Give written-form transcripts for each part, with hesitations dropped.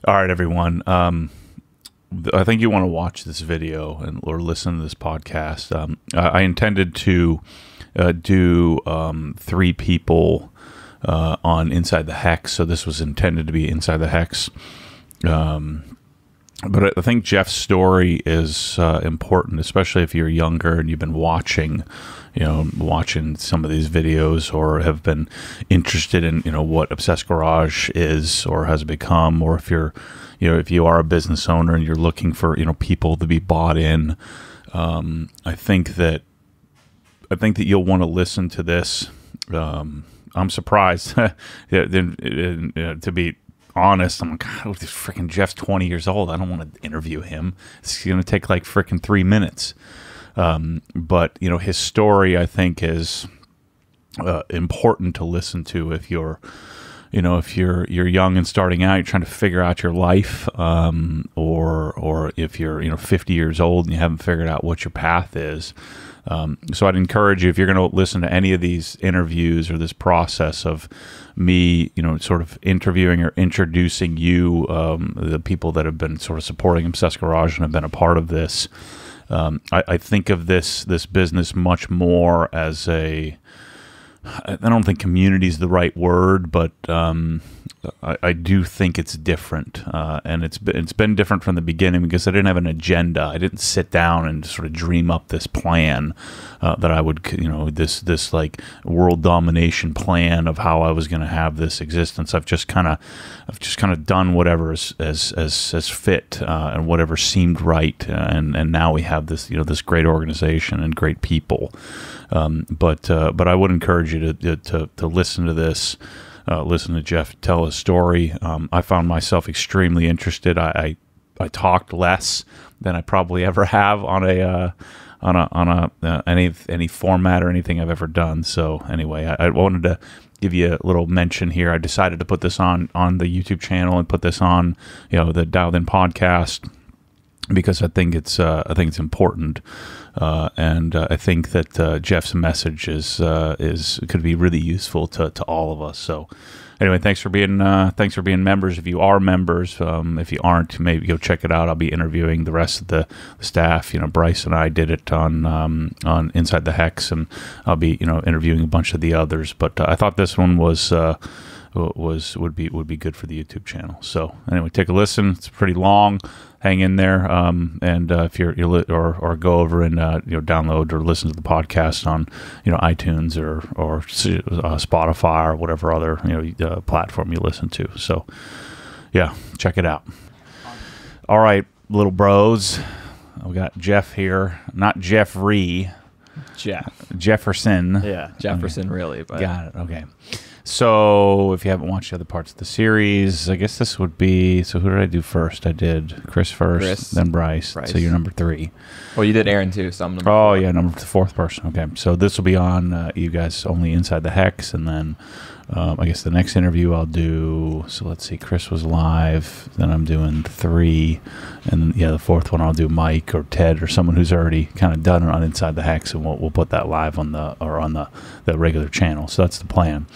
All right, everyone. I think you want to watch this video or listen to this podcast. I intended to do 3 people on Inside the Hex, so this was intended to be Inside the Hex. But I think Jeff's story is important, especially if you're younger and you've been watching some of these videos or have been interested in, what Obsessed Garage is or has become, or if you're, if you are a business owner and you're looking for, people to be bought in. I think that you'll want to listen to this. I'm surprised to be honest. I'm like, God, this freaking Jeff's 20 years old. I don't want to interview him. It's going to take like freaking 3 minutes. But his story, I think, is important to listen to if you're, you're young and starting out, you're trying to figure out your life, or if you're 50 years old and you haven't figured out what your path is. So I'd encourage you, if you're going to listen to any of these interviews or this process of me, sort of interviewing or introducing you, the people that have been sort of supporting Obsessed Garage and have been a part of this. I think of this business much more as I don't think community is the right word, but I do think it's different, and it's been different from the beginning because I didn't have an agenda. I didn't sit down and sort of dream up this plan that I would, this like world domination plan of how I was going to have this existence. I've just kind of done whatever as fit and whatever seemed right, and now we have this this great organization and great people. But I would encourage you to listen to this. Listen to Jeff tell his story. I found myself extremely interested. I talked less than I probably ever have on any format or anything I've ever done. So anyway, I wanted to give you a little mention here. I decided to put this on the YouTube channel and put this on the Dialed In podcast because I think it's important. And I think that Jeff's message could be really useful to all of us. So, anyway, thanks for being members. If you are members, if you aren't, maybe go check it out. I'll be interviewing the rest of the staff. Bryce and I did it on Inside the Hex, and I'll be interviewing a bunch of the others. But I thought this one would be good for the YouTube channel. So anyway, take a listen. It's pretty long. Hang in there, and if you're or go over and download or listen to the podcast on iTunes or Spotify or whatever other platform you listen to. So yeah, check it out. All right, little bros, we got Jeff here, not Jeffrey. Jefferson. Yeah, Jefferson, okay. Really. But. Got it. Okay. So, if you haven't watched the other parts of the series, I guess this would be... So, who did I do first? I did Chris first, then Bryce. So, you're number 3. Well, you did Aaron, too, so I'm number 4. Oh, yeah, the 4th person. Okay, so this will be on you guys only Inside the Hex, and then I guess the next interview I'll do... So, let's see, Chris was live, then I'm doing 3, and then, the 4th one I'll do Mike or Ted or someone who's already kind of done it on Inside the Hex, and we'll put that live on the regular channel. So, that's the plan.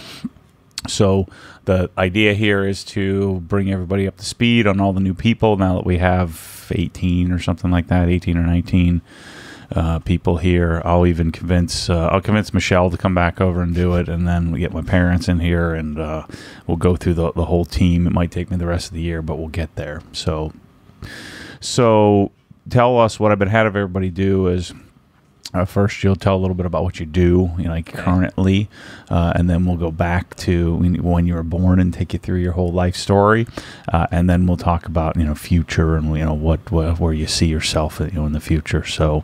So the idea here is to bring everybody up to speed on all the new people now that we have 18 or something like that, 18 or 19 people here. I'll even convince Michelle to come back over and do it, and then we get my parents in here, and we'll go through the whole team. It might take me the rest of the year, but we'll get there. So tell us what I've been having everybody do is... first, you'll tell a little bit about what you do, currently, and then we'll go back to when you were born and take you through your whole life story, and then we'll talk about future and where you see yourself in the future. So,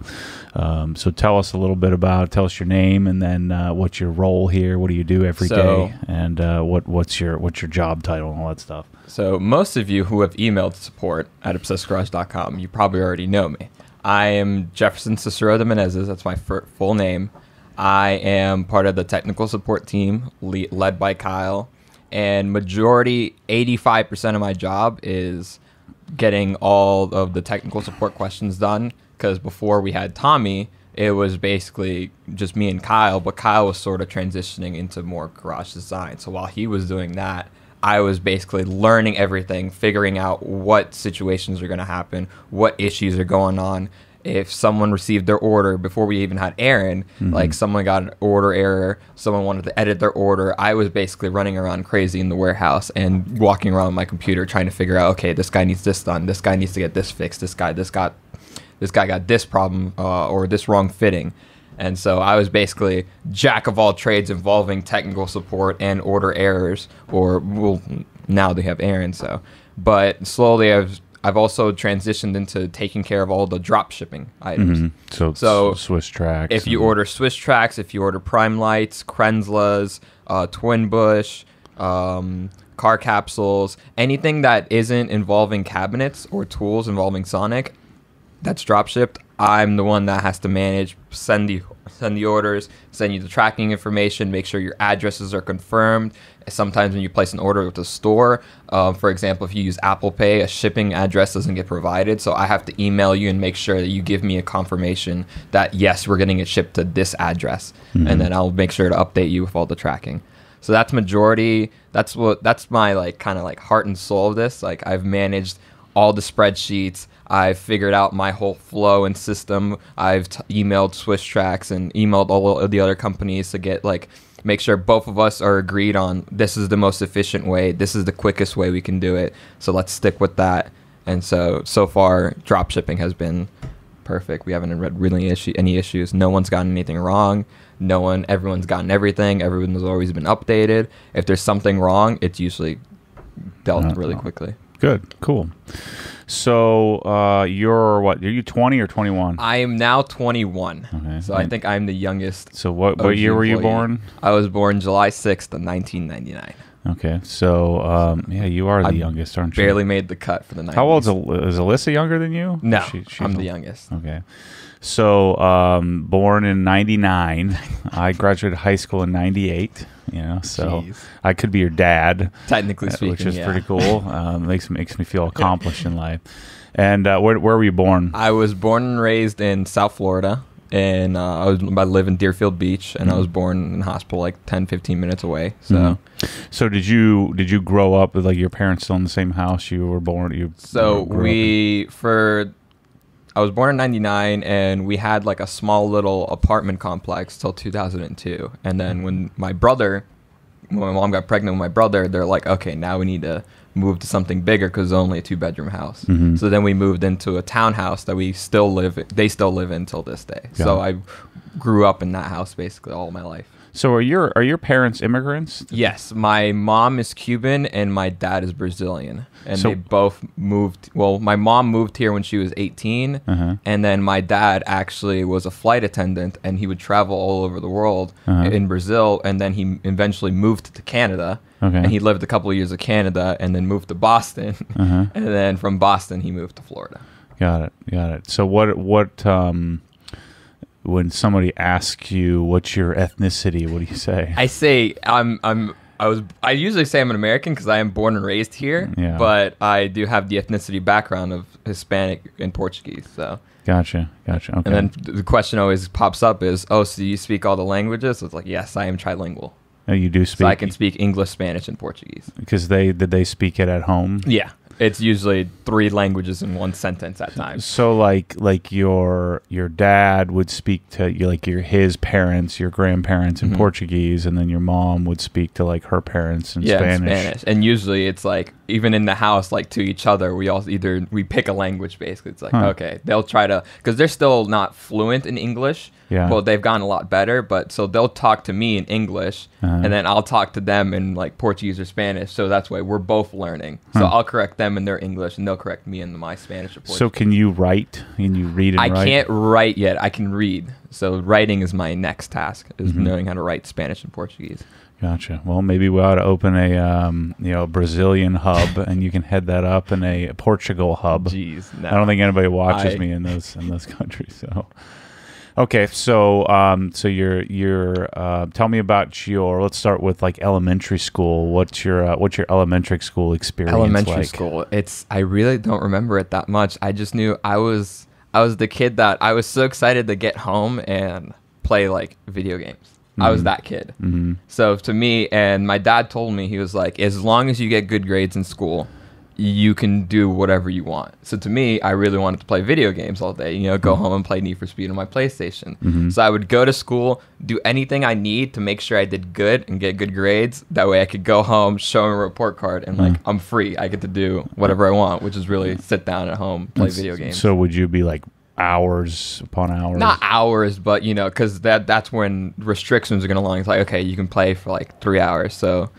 tell us a little bit tell us your name, and then what's your role here? What do you do every day, and what's your job title and all that stuff. So, most of you who have emailed support at obsessedgarage.com, you probably already know me. I am Jefferson Cicero Demenezes. That's my full name. I am part of the technical support team led by Kyle. And majority, 85% of my job is getting all of the technical support questions done. Because before we had Tommy, it was basically just me and Kyle. But Kyle was sort of transitioning into more garage design. So while he was doing that, I was basically learning everything, figuring out what situations are going to happen, what issues are going on. If someone received their order before we even had Aaron, like someone got an order error, someone wanted to edit their order, I was basically running around crazy in the warehouse and walking around my computer trying to figure out, okay, this guy needs this done, this guy needs to get this fixed, this guy got this problem or this wrong fitting. And so I was basically jack of all trades involving technical support and order errors, or well, now they have Aaron, so. But slowly I've also transitioned into taking care of all the drop shipping items. So Swiss tracks. If you order Swiss tracks, if you order Prime Lights, Krenzlas, Twin Bush, car capsules, anything that isn't involving cabinets or tools involving Sonic, that's drop shipped. I'm the one that has to manage, send the orders, send you the tracking information, make sure your addresses are confirmed. Sometimes when you place an order with a store, for example, if you use Apple Pay, a shipping address doesn't get provided. So I have to email you and make sure that you give me a confirmation that, yes, we're getting it shipped to this address. And then I'll make sure to update you with all the tracking. So that's majority. That's my like kind of like heart and soul of this. Like I've managed all the spreadsheets. I've figured out my whole flow and system. I've emailed Swiss Tracks and emailed all of the other companies to get make sure both of us are agreed on this is the most efficient way. This is the quickest way we can do it. So let's stick with that. And so far, drop shipping has been perfect. We haven't had really any issues. No one's gotten anything wrong. Everyone's gotten everything. Everyone has always been updated. If there's something wrong, it's usually dealt really quickly. Good, cool. So you're what? Are you 20 or 21? I am now 21. Okay. So I think I'm the youngest. So what year were you born? I was born July 6th of 1999. Okay. So yeah, you are the youngest, aren't you? Barely made the cut for the 90s. How old is Alyssa younger than you? No, I'm the youngest. Okay. So born in 99. I graduated high school in 98. So jeez. I could be your dad, technically speaking, which is pretty cool. Makes me feel accomplished in life. And where were you born? I was born and raised in South Florida, and I live in Deerfield Beach, and I was born in a hospital like 10-15 minutes away. So, so did you grow up with like your parents still in the same house you were born? I was born in 99, and we had like a small little apartment complex till 2002. And then when my mom got pregnant with my brother, they're like, okay, now we need to move to something bigger because it's only a 2-bedroom house. So then we moved into a townhouse that they still live in till this day. So I grew up in that house basically all my life. So are your parents immigrants? Yes, my mom is Cuban and my dad is Brazilian, and they both moved. Well, my mom moved here when she was 18, and then my dad actually was a flight attendant, and he would travel all over the world in Brazil, and then he eventually moved to Canada, and he lived a couple of years in Canada, and then moved to Boston, and then from Boston he moved to Florida. Got it. So what when somebody asks you what's your ethnicity, what do you say? I say I usually say I'm an American because I am born and raised here, but I do have the ethnicity background of Hispanic and Portuguese. So gotcha. Okay. And then the question always pops up is, so do you speak all the languages? So it's like, yes, I am trilingual. Oh, you do speak. So I can speak English, Spanish, and Portuguese. Because did they speak it at home? Yeah. It's usually 3 languages in one sentence at times. So like your dad would speak to his parents, your grandparents in Portuguese, and then your mom would speak to like her parents in Spanish. And usually it's like even in the house, like to each other, we pick a language basically. It's like okay, they'll try to, because they're still not fluent in English. Yeah. Well, they've gotten a lot better, but so they'll talk to me in English, and then I'll talk to them in like Portuguese or Spanish. So that's why we're both learning. So I'll correct them in their English, and they'll correct me in my Spanish or Portuguese. So can you write? Can you read and write? I can't write yet. I can read. So writing is my next task, is knowing how to write Spanish and Portuguese. Gotcha. Well, maybe we ought to open a Brazilian hub, and you can head that up, and a Portugal hub. Jeez, no. I don't think anybody watches me in those countries. So. Okay, so you're tell me about let's start with like elementary school. What's your elementary school experience like? Elementary school. I really don't remember it that much. I just knew I was the kid that I was so excited to get home and play like video games. I was that kid. So to me, and my dad told me, he was like, as long as you get good grades in school, you can do whatever you want. So to me, I really wanted to play video games all day, go home and play Need for Speed on my PlayStation. So I would go to school, do anything I need to make sure I did good and get good grades. That way I could go home, show him a report card, and like, I'm free. I get to do whatever I want, which is really sit down at home, play video games. So would you be like hours upon hours? Not hours, but because that's when restrictions are going to line. It's like, okay, you can play for like 3 hours. So,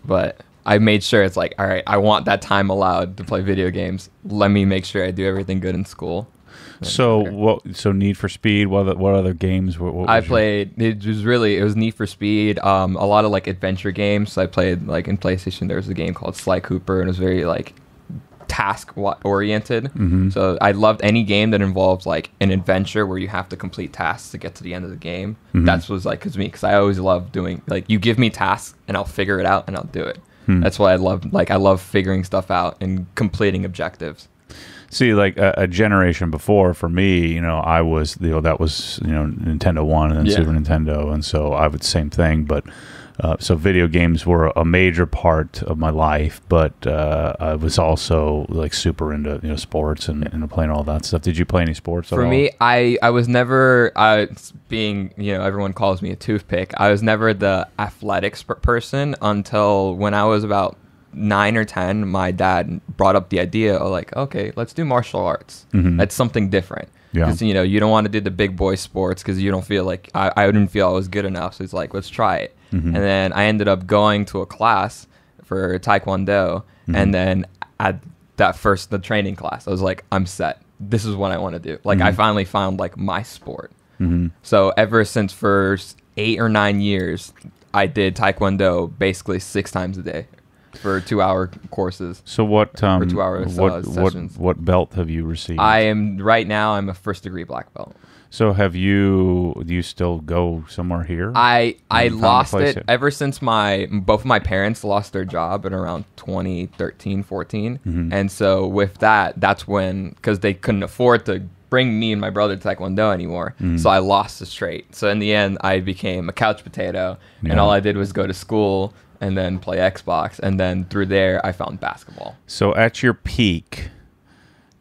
but I made sure it's like, all right, I want that time allowed to play video games. Let me make sure I do everything good in school. So Need for Speed. What other games? What I played? It was Need for Speed. A lot of like adventure games. So I played like in PlayStation. There was a game called Sly Cooper, and it was very like task oriented. So I loved any game that involves like an adventure where you have to complete tasks to get to the end of the game. That's was like because I always love doing, like, you give me tasks and I'll figure it out and I'll do it. That's why I love figuring stuff out and completing objectives. See, like a generation before, for me, I was, that was, Nintendo 1 and then Super Nintendo, and so I would same thing, but so video games were a major part of my life, but I was also like super into sports and playing all that stuff. Did you play any sports at all? For me, I was never being, everyone calls me a toothpick. I was never the athletics person until when I was about 9 or 10. My dad brought up the idea of like, okay, let's do martial arts. That's something different. Because you don't want to do the big boy sports because you don't feel like I didn't feel I was good enough. So it's like, let's try it. And then I ended up going to a class for Taekwondo, and then at the training class, I was like, I'm set. This is what I want to do. Like I finally found like my sport. So ever since for 8 or 9 years, I did Taekwondo basically 6 times a day for 2-hour courses. So what? For 2 hours sessions. What belt have you received? I'm a first-degree black belt. So do you still go somewhere here? I lost it ever since both of my parents lost their job in around 2013, 14. And so with that's when, because they couldn't afford to bring me and my brother to Taekwondo anymore. So I lost the straight. So in the end, I became a couch potato, and all I did was go to school and then play Xbox. And then through there, I found basketball. So at your peak,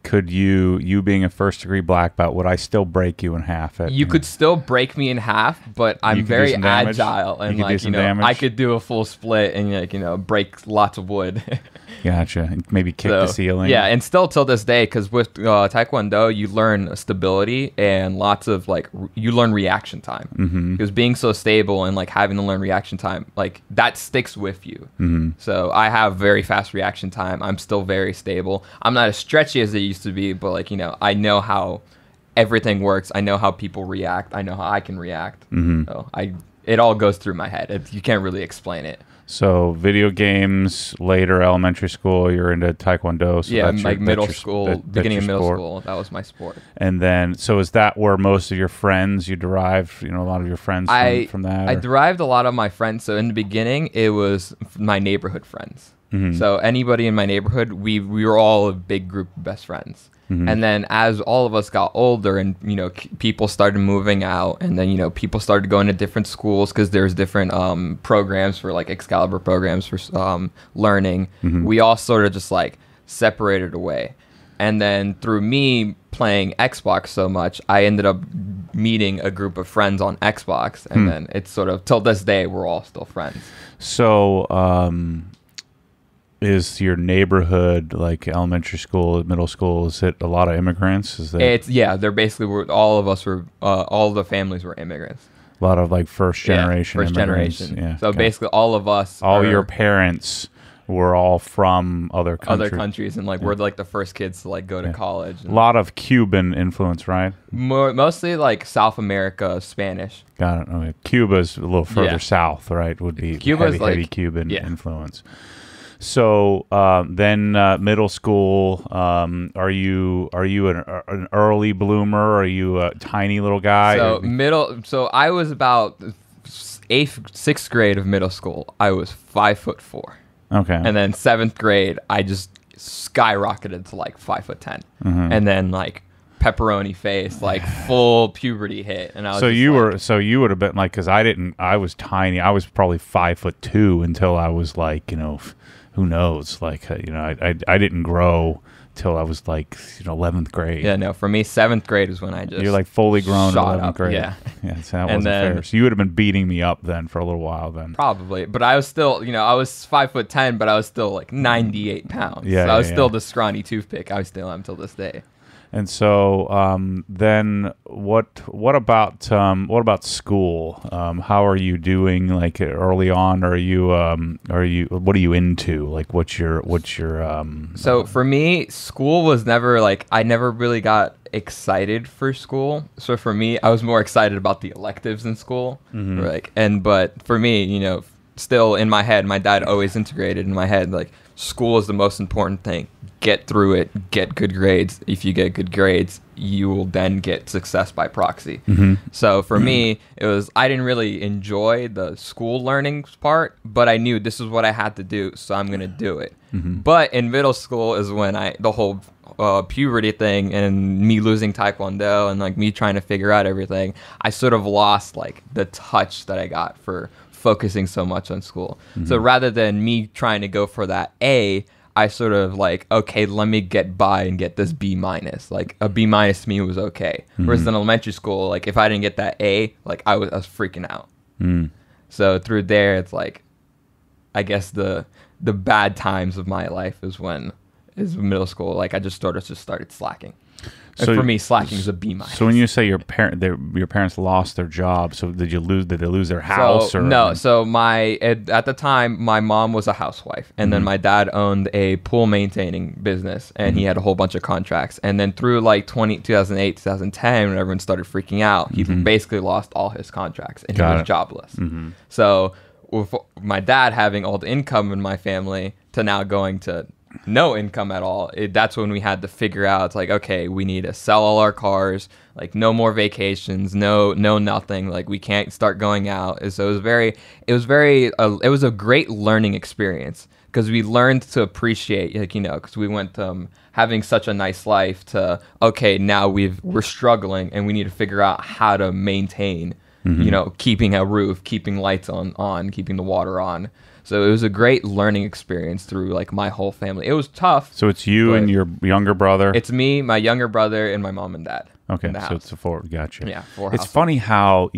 could you being a first-degree black belt, would I still break you in half? You could still break me in half, but I'm very agile, and I could do a full split and break lots of wood. Gotcha. Maybe kick the ceiling. Yeah, and still till this day, because with Taekwondo, you learn stability and lots of you learn reaction time. Because being so stable and having to learn reaction time, that sticks with you. So I have very fast reaction time. I'm still very stable. I'm not as stretchy as they used to be, but I know how everything works. I know how people react. I know how I can react. So it all goes through my head. You can't really explain it. So video games, later elementary school, you're into Taekwondo. So yeah, middle school, beginning of middle school, that was my sport. And then, so is that where most of your friends, you derived, a lot of your friends from that? I derived a lot of my friends. So in the beginning, it was my neighborhood friends. So anybody in my neighborhood, we were all a big group of best friends. And then as all of us got older and, people started moving out, and then, people started going to different schools because there's different programs for Excalibur programs for learning. We all sort of just separated away. And then through me playing Xbox so much, I ended up meeting a group of friends on Xbox. And then it's sort of, till this day, we're all still friends. So, is your neighborhood elementary school, middle school? Is it a lot of immigrants? They're basically all of us were all the families were immigrants. A lot of first generation. First generation. Yeah. So basically, all of us. Your parents were all from other countries, and we're the first kids to go to college. A lot of Cuban influence, right? Mostly South America, Spanish. Got it. Okay. Cuba's a little further south, right? Would be Cuba's heavy Cuban influence. So then middle school, are you an early bloomer? Are you a tiny little guy? So I was about 6th grade of middle school. I was 5'4". Okay. And then 7th grade, I just skyrocketed to 5'10". And then pepperoni face, like full puberty hit, and I was you would have been like, because I was tiny. I was probably 5'2" until I was like, who knows, like I didn't grow till I was like 11th grade. Yeah, no, for me 7th grade is when I just you're like fully grown in shot 11th up. grade. Yeah, so that wasn't fair. So you would have been beating me up then for a little while then. Probably, but I was still, I was 5'10", but I was still like 98 pounds. Yeah, so I was still the scrawny toothpick. I still am till this day. And so then what about school? How are you doing like early on? Are you what are you into? Like what's your So for me, school was never like, I never really got excited for school. So for me, I was more excited about the electives in school. But for me, still in my head, my dad always integrated in my head like school is the most important thing. Get through it, get good grades. If you get good grades, you will then get success by proxy. So for me, it was, I didn't really enjoy the school learning part, but I knew this is what I had to do, so I'm going to do it. But in middle school is when the whole puberty thing and me losing Taekwondo and like me trying to figure out everything, I sort of lost like the touch that I got for focusing so much on school. So rather than me trying to go for that A, I sort of like, okay, let me get by and get this B-. Like a B- to me was okay. Whereas in elementary school, like if I didn't get that A, like I was freaking out. So through there, it's like, I guess the bad times of my life is middle school. Like I just started slacking. And for me, slacking is a B-. So when you say your parents lost their job, so did they lose their house? No. So at the time, my mom was a housewife, and then my dad owned a pool maintaining business, and he had a whole bunch of contracts. And then through like 2008, 2010, when everyone started freaking out, he basically lost all his contracts, and he was jobless. So with my dad having all the income in my family to now going to no income at all, that's when we had to figure out, it's like, okay, we need to sell all our cars, like no more vacations, no nothing, like we can't start going out. And so it was a great learning experience, because we learned to appreciate, like, because we went from having such a nice life to, okay, now we're struggling and we need to figure out how to maintain, keeping a roof, keeping lights on, keeping the water on. So it was a great learning experience through like my whole family. It was tough. So it's you and your younger brother? It's me, my younger brother, and my mom and dad. Okay, so it's a four. Gotcha. Yeah, four. It's funny how,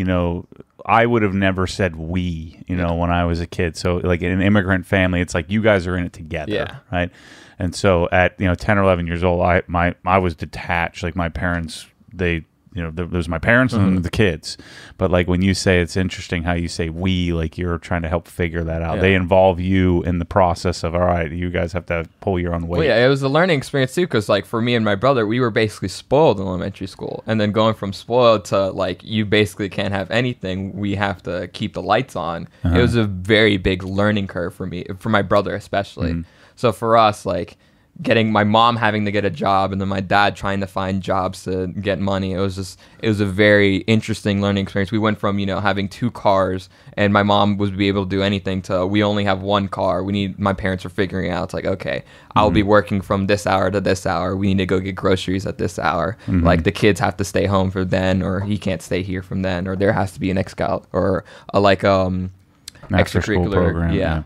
I would have never said we, when I was a kid. So like in an immigrant family, it's like you guys are in it together, right? And so at 10 or 11 years old, I was detached. Like my parents, there's my parents and the kids. But like when you say, it's interesting how you say we, like you're trying to help figure that out. They involve you in the process of, all right, you guys have to pull your own weight. Well, yeah, it was a learning experience too, because like for me and my brother, we were basically spoiled in elementary school. And then going from spoiled to like, you basically can't have anything, we have to keep the lights on. It was a very big learning curve for me, for my brother especially. So for us, like, my mom having to get a job and then my dad trying to find jobs to get money. It was a very interesting learning experience. We went from, having 2 cars and my mom would be able to do anything to, we only have 1 car. My parents are figuring out, it's like, okay, I'll be working from this hour to this hour. We need to go get groceries at this hour. Like the kids have to stay home for then, or he can't stay here from then, or there has to be an extracurricular program. Yeah.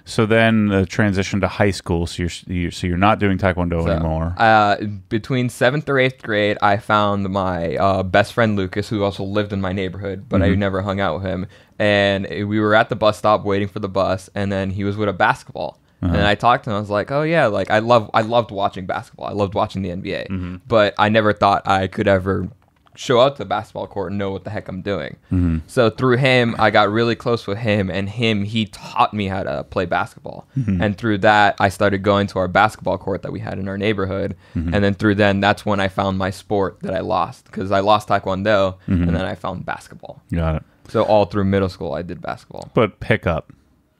So then the transition to high school. So you're not doing Taekwondo anymore. Between 7th or 8th grade, I found my best friend Lucas, who also lived in my neighborhood, but I never hung out with him. And we were at the bus stop waiting for the bus, and then he was with a basketball. And I talked to him. I was like, "Oh yeah, like I loved watching basketball. I loved watching the NBA, but I never thought I could ever show up to the basketball court and know what the heck I'm doing." So through him, I got really close with him, and he taught me how to play basketball. And through that, I started going to our basketball court that we had in our neighborhood. And then that's when I found my sport that I lost, because I lost Taekwondo, and then I found basketball. Got it. So all through middle school, I did basketball. But pickup.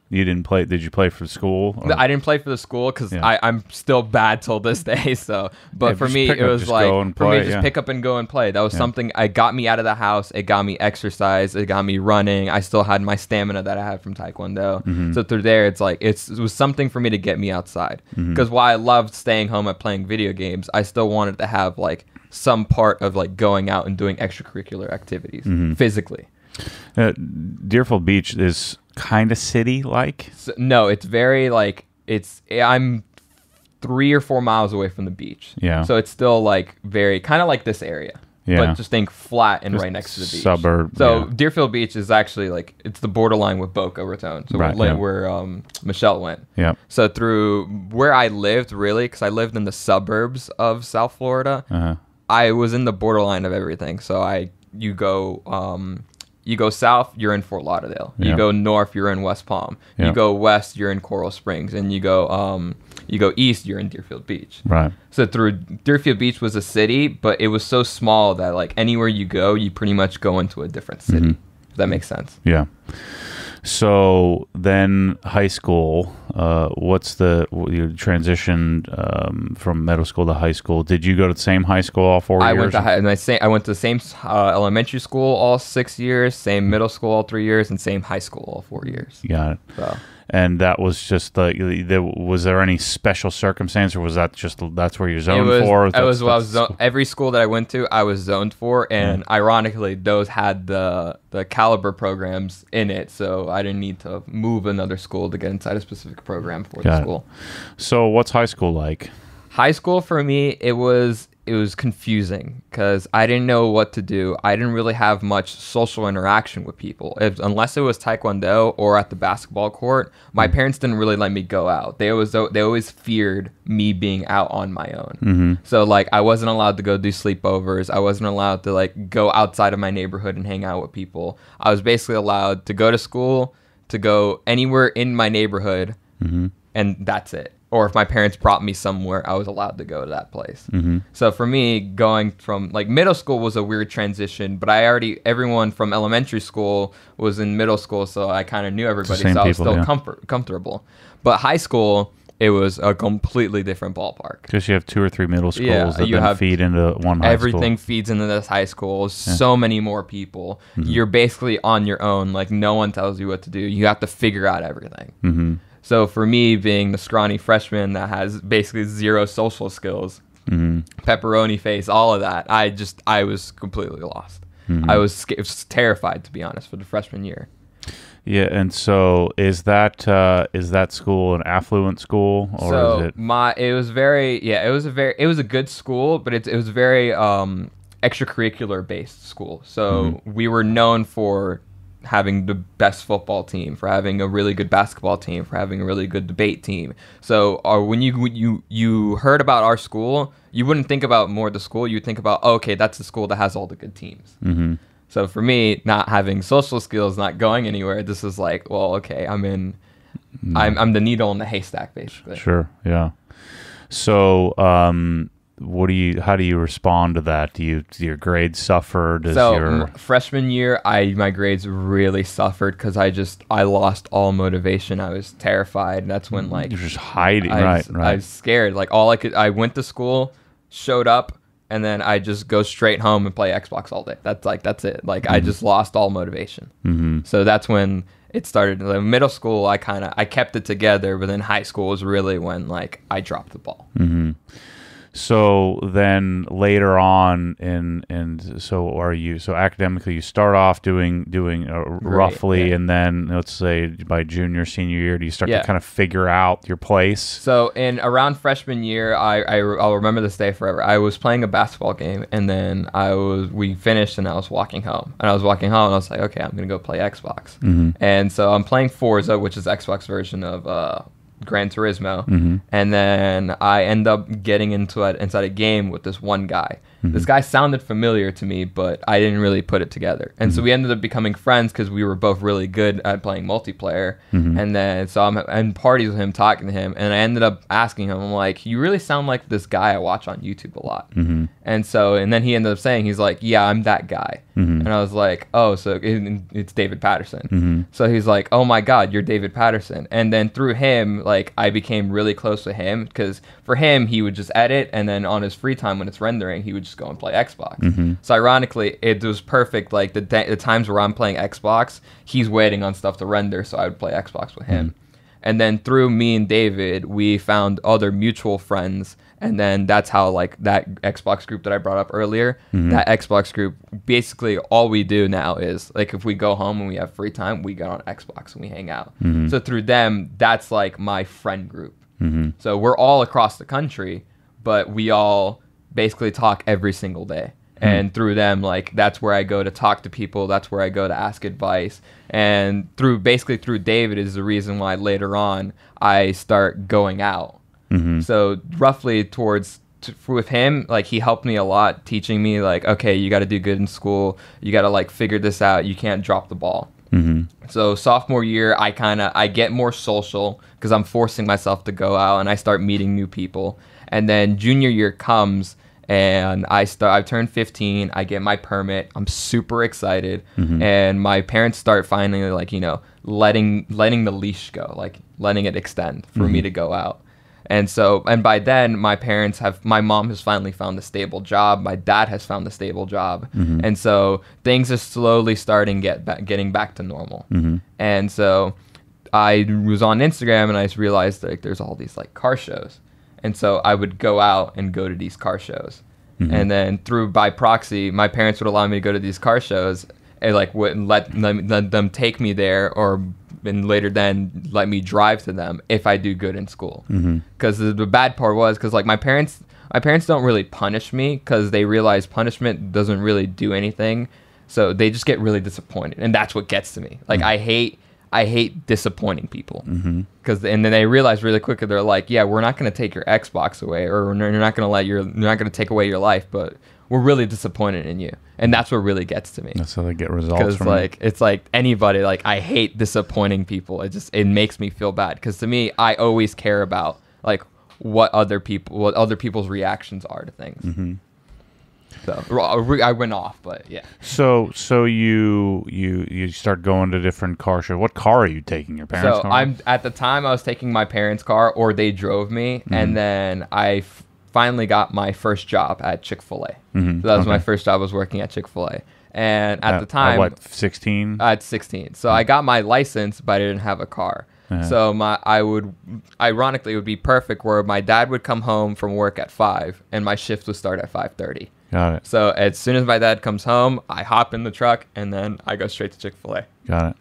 You didn't play? Did you play for school? Or? I didn't play for the school because I'm still bad till this day. So, but for me, it was like pick up and go and play. That was something I got me out of the house. It got me exercise. It got me running. I still had my stamina that I had from Taekwondo. So through there, it's like it was something for me to get me outside. Because while I loved staying home and playing video games, I still wanted to have like some part of like going out and doing extracurricular activities physically. Deerfield Beach is kind of city-like. So, no, it's very like I'm 3 or 4 miles away from the beach. Yeah. So it's still like very kind of like this area. Yeah. But just think flat and Just right next to the beach. Suburb. So yeah. Deerfield Beach is actually like it's the borderline with Boca Raton. So Right, where Michelle went. Yeah. So through where I lived, really, because I lived in the suburbs of South Florida, I was in the borderline of everything. So you go south, you're in Fort Lauderdale. You Yeah. go north, you're in West Palm. Yeah. You go west, you're in Coral Springs, and you go east, you're in Deerfield Beach. Right. So through Deerfield Beach was a city, but it was so small that like anywhere you go, you pretty much go into a different city. If that makes sense. Yeah. So then high school, you transitioned from middle school to high school. Did you go to the same high school all 4 years? I went to the same elementary school all 6 years, same middle school all 3 years, and same high school all 4 years. Got it. So. And that was just was there any special circumstance, or was that just that's where you're zoned for? Every school that I went to, I was zoned for, and ironically, those had the caliber programs in it, so I didn't need to move another school to get inside a specific program for the school. So, what's high school like? High school for me, it was confusing because I didn't know what to do. I didn't really have much social interaction with people. Unless it was Taekwondo or at the basketball court, my parents didn't really let me go out. They always feared me being out on my own. So like I wasn't allowed to go do sleepovers. I wasn't allowed to like go outside of my neighborhood and hang out with people. I was basically allowed to go to school, to go anywhere in my neighborhood, and that's it. Or if my parents brought me somewhere, I was allowed to go to that place. So for me, going from like middle school was a weird transition, but everyone from elementary school was in middle school, so I kind of knew everybody, so I was still comfortable. But high school, it was a completely different ballpark. Because you have 2 or 3 middle schools that then feed into one high school. Everything feeds into this high school. So many more people. You're basically on your own. Like no one tells you what to do. You have to figure out everything. So for me, being the scrawny freshman that has basically zero social skills, pepperoni face, all of that, I was completely lost. I was terrified, to be honest, for the freshman year. Yeah, and so is that school an affluent school, or is it? It was a good school, but it was very extracurricular based school. So we were known for having the best football team, for having a really good basketball team, for having a really good debate team. So when you heard about our school, you wouldn't think about more the school. You'd think about, okay, that's the school that has all the good teams. So for me, not having social skills, not going anywhere, this is like, well, okay, I'm the needle in the haystack, basically. Sure, yeah. So how do you respond to that? Do your grades suffer? Freshman year, my grades really suffered because I lost all motivation. I was terrified. That's when like you're just hiding, right? I was scared. Like I went to school, showed up, and then I just go straight home and play Xbox all day. That's it. Like I just lost all motivation. So that's when it started. Like, middle school, I kept it together, but then high school was really when like I dropped the ball. So then later on so academically you start off doing roughly, and then let's say by junior, senior year, do you start to kind of figure out your place? So in around freshman year, I'll remember this day forever. I was playing a basketball game, and then we finished, and I was walking home, and I was like, okay, I'm gonna go play Xbox. And so I'm playing Forza, which is Xbox version of Gran Turismo, and then I end up getting inside a game with this one guy. This guy sounded familiar to me, but I didn't really put it together. And so we ended up becoming friends because we were both really good at playing multiplayer. And then so I'm in parties with him, talking to him, and I ended up asking him, I'm like, you really sound like this guy I watch on YouTube a lot. And then he ended up saying, he's like, yeah, I'm that guy. And I was like, oh, so it's David Patterson. So he's like, oh my God, you're David Patterson. And then through him, like I became really close with him because for him, he would just edit, and then on his free time when it's rendering, he would just go and play Xbox. So ironically, it was perfect. Like the times where I'm playing Xbox, he's waiting on stuff to render, so I would play Xbox with him. And then through me and David, we found other mutual friends, And then that's how like that Xbox group that I brought up earlier, that Xbox group, basically all we do now is like if we go home and we have free time, we get on Xbox and we hang out. So through them, that's like my friend group. So we're all across the country, but we all basically talk every single day. And through them, like that's where I go to talk to people. That's where I go to ask advice. And through David is the reason why later on I start going out. So roughly with him, like he helped me a lot, teaching me like, okay, you got to do good in school. You got to like figure this out. You can't drop the ball. So sophomore year, I get more social because I'm forcing myself to go out and I start meeting new people. And then junior year comes and I turned 15. I get my permit. I'm super excited. And my parents start finally like, you know, letting the leash go, like letting it extend for me to go out. And by then my mom has finally found a stable job. My dad has found a stable job. And so things are slowly starting getting back to normal. And so I was on Instagram and I just realized like there's all these like car shows. And so I would go out and go to these car shows. And then by proxy, my parents would allow me to go to these car shows and like wouldn't let them take me there and later then let me drive to them if I do good in school. Because the bad part was because like my parents don't really punish me because they realize punishment doesn't really do anything. So they just get really disappointed. And that's what gets to me. Like I hate disappointing people and then they realize really quickly, they're like, yeah, we're not going to take your Xbox away or you're not going to take away your life, but we're really disappointed in you. And that's what really gets to me. That's how they get results from like it's like anybody, like I hate disappointing people. It makes me feel bad because to me, I always care about like what other people's reactions are to things. So I went off, but yeah. So you start going to different car shows. What car are you taking? Your parents' car? At the time I was taking my parents' car, or they drove me, and then I finally got my first job at Chick-fil-A. So that was my first job. I was working at Chick-fil-A, and at the time, what, 16? At 16. So I got my license, but I didn't have a car. So ironically, it would be perfect where my dad would come home from work at 5, and my shift would start at 5:30. Got it. So as soon as my dad comes home, I hop in the truck and then I go straight to Chick-fil-A. Got it.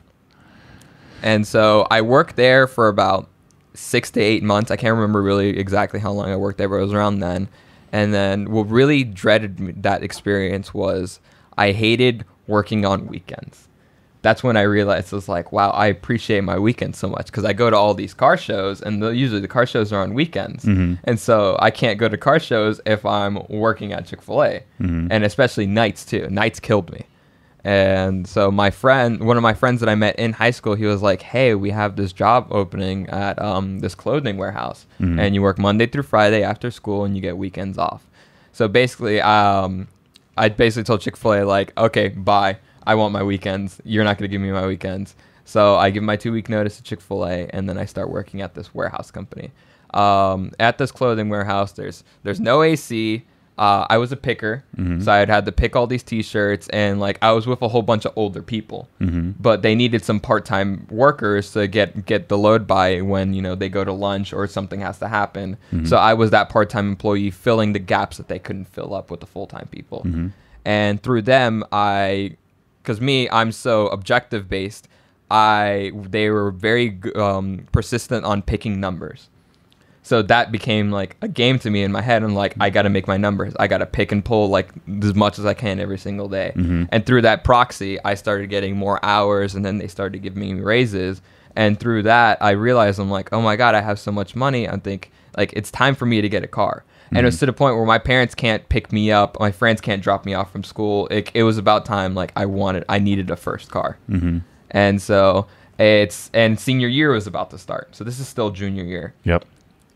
And so I worked there for about 6 to 8 months. I can't remember really exactly how long I worked there, but it was around then. And then what really dreaded that experience was I hated working on weekends. That's when I realized it was like, wow, I appreciate my weekends so much because I go to all these car shows and usually the car shows are on weekends. And so I can't go to car shows if I'm working at Chick-fil-A and especially nights too. Nights killed me. And so one of my friends that I met in high school, he was like, hey, we have this job opening at this clothing warehouse and you work Monday through Friday after school and you get weekends off. So basically, I basically told Chick-fil-A like, okay, bye. I want my weekends. You're not going to give me my weekends. So I give my 2-week notice to Chick-fil-A, and then I start working at this warehouse company. At this clothing warehouse, there's no AC. I was a picker, so I had to pick all these T-shirts, and like I was with a whole bunch of older people, but they needed some part-time workers to get the load by when they go to lunch or something has to happen. So I was that part-time employee filling the gaps that they couldn't fill up with the full-time people. And through them, because I'm so objective based, they were very persistent on picking numbers. So that became like a game to me in my head. I'm like, I got to make my numbers. I got to pick and pull like as much as I can every single day. And through that proxy, I started getting more hours, and then they started giving me raises. And through that, I realized I'm like, oh my God, I have so much money. I think like it's time for me to get a car. And it was to the point where my parents can't pick me up. My friends can't drop me off from school. It was about time. Like I needed a first car. And so senior year was about to start. So this is still junior year. Yep.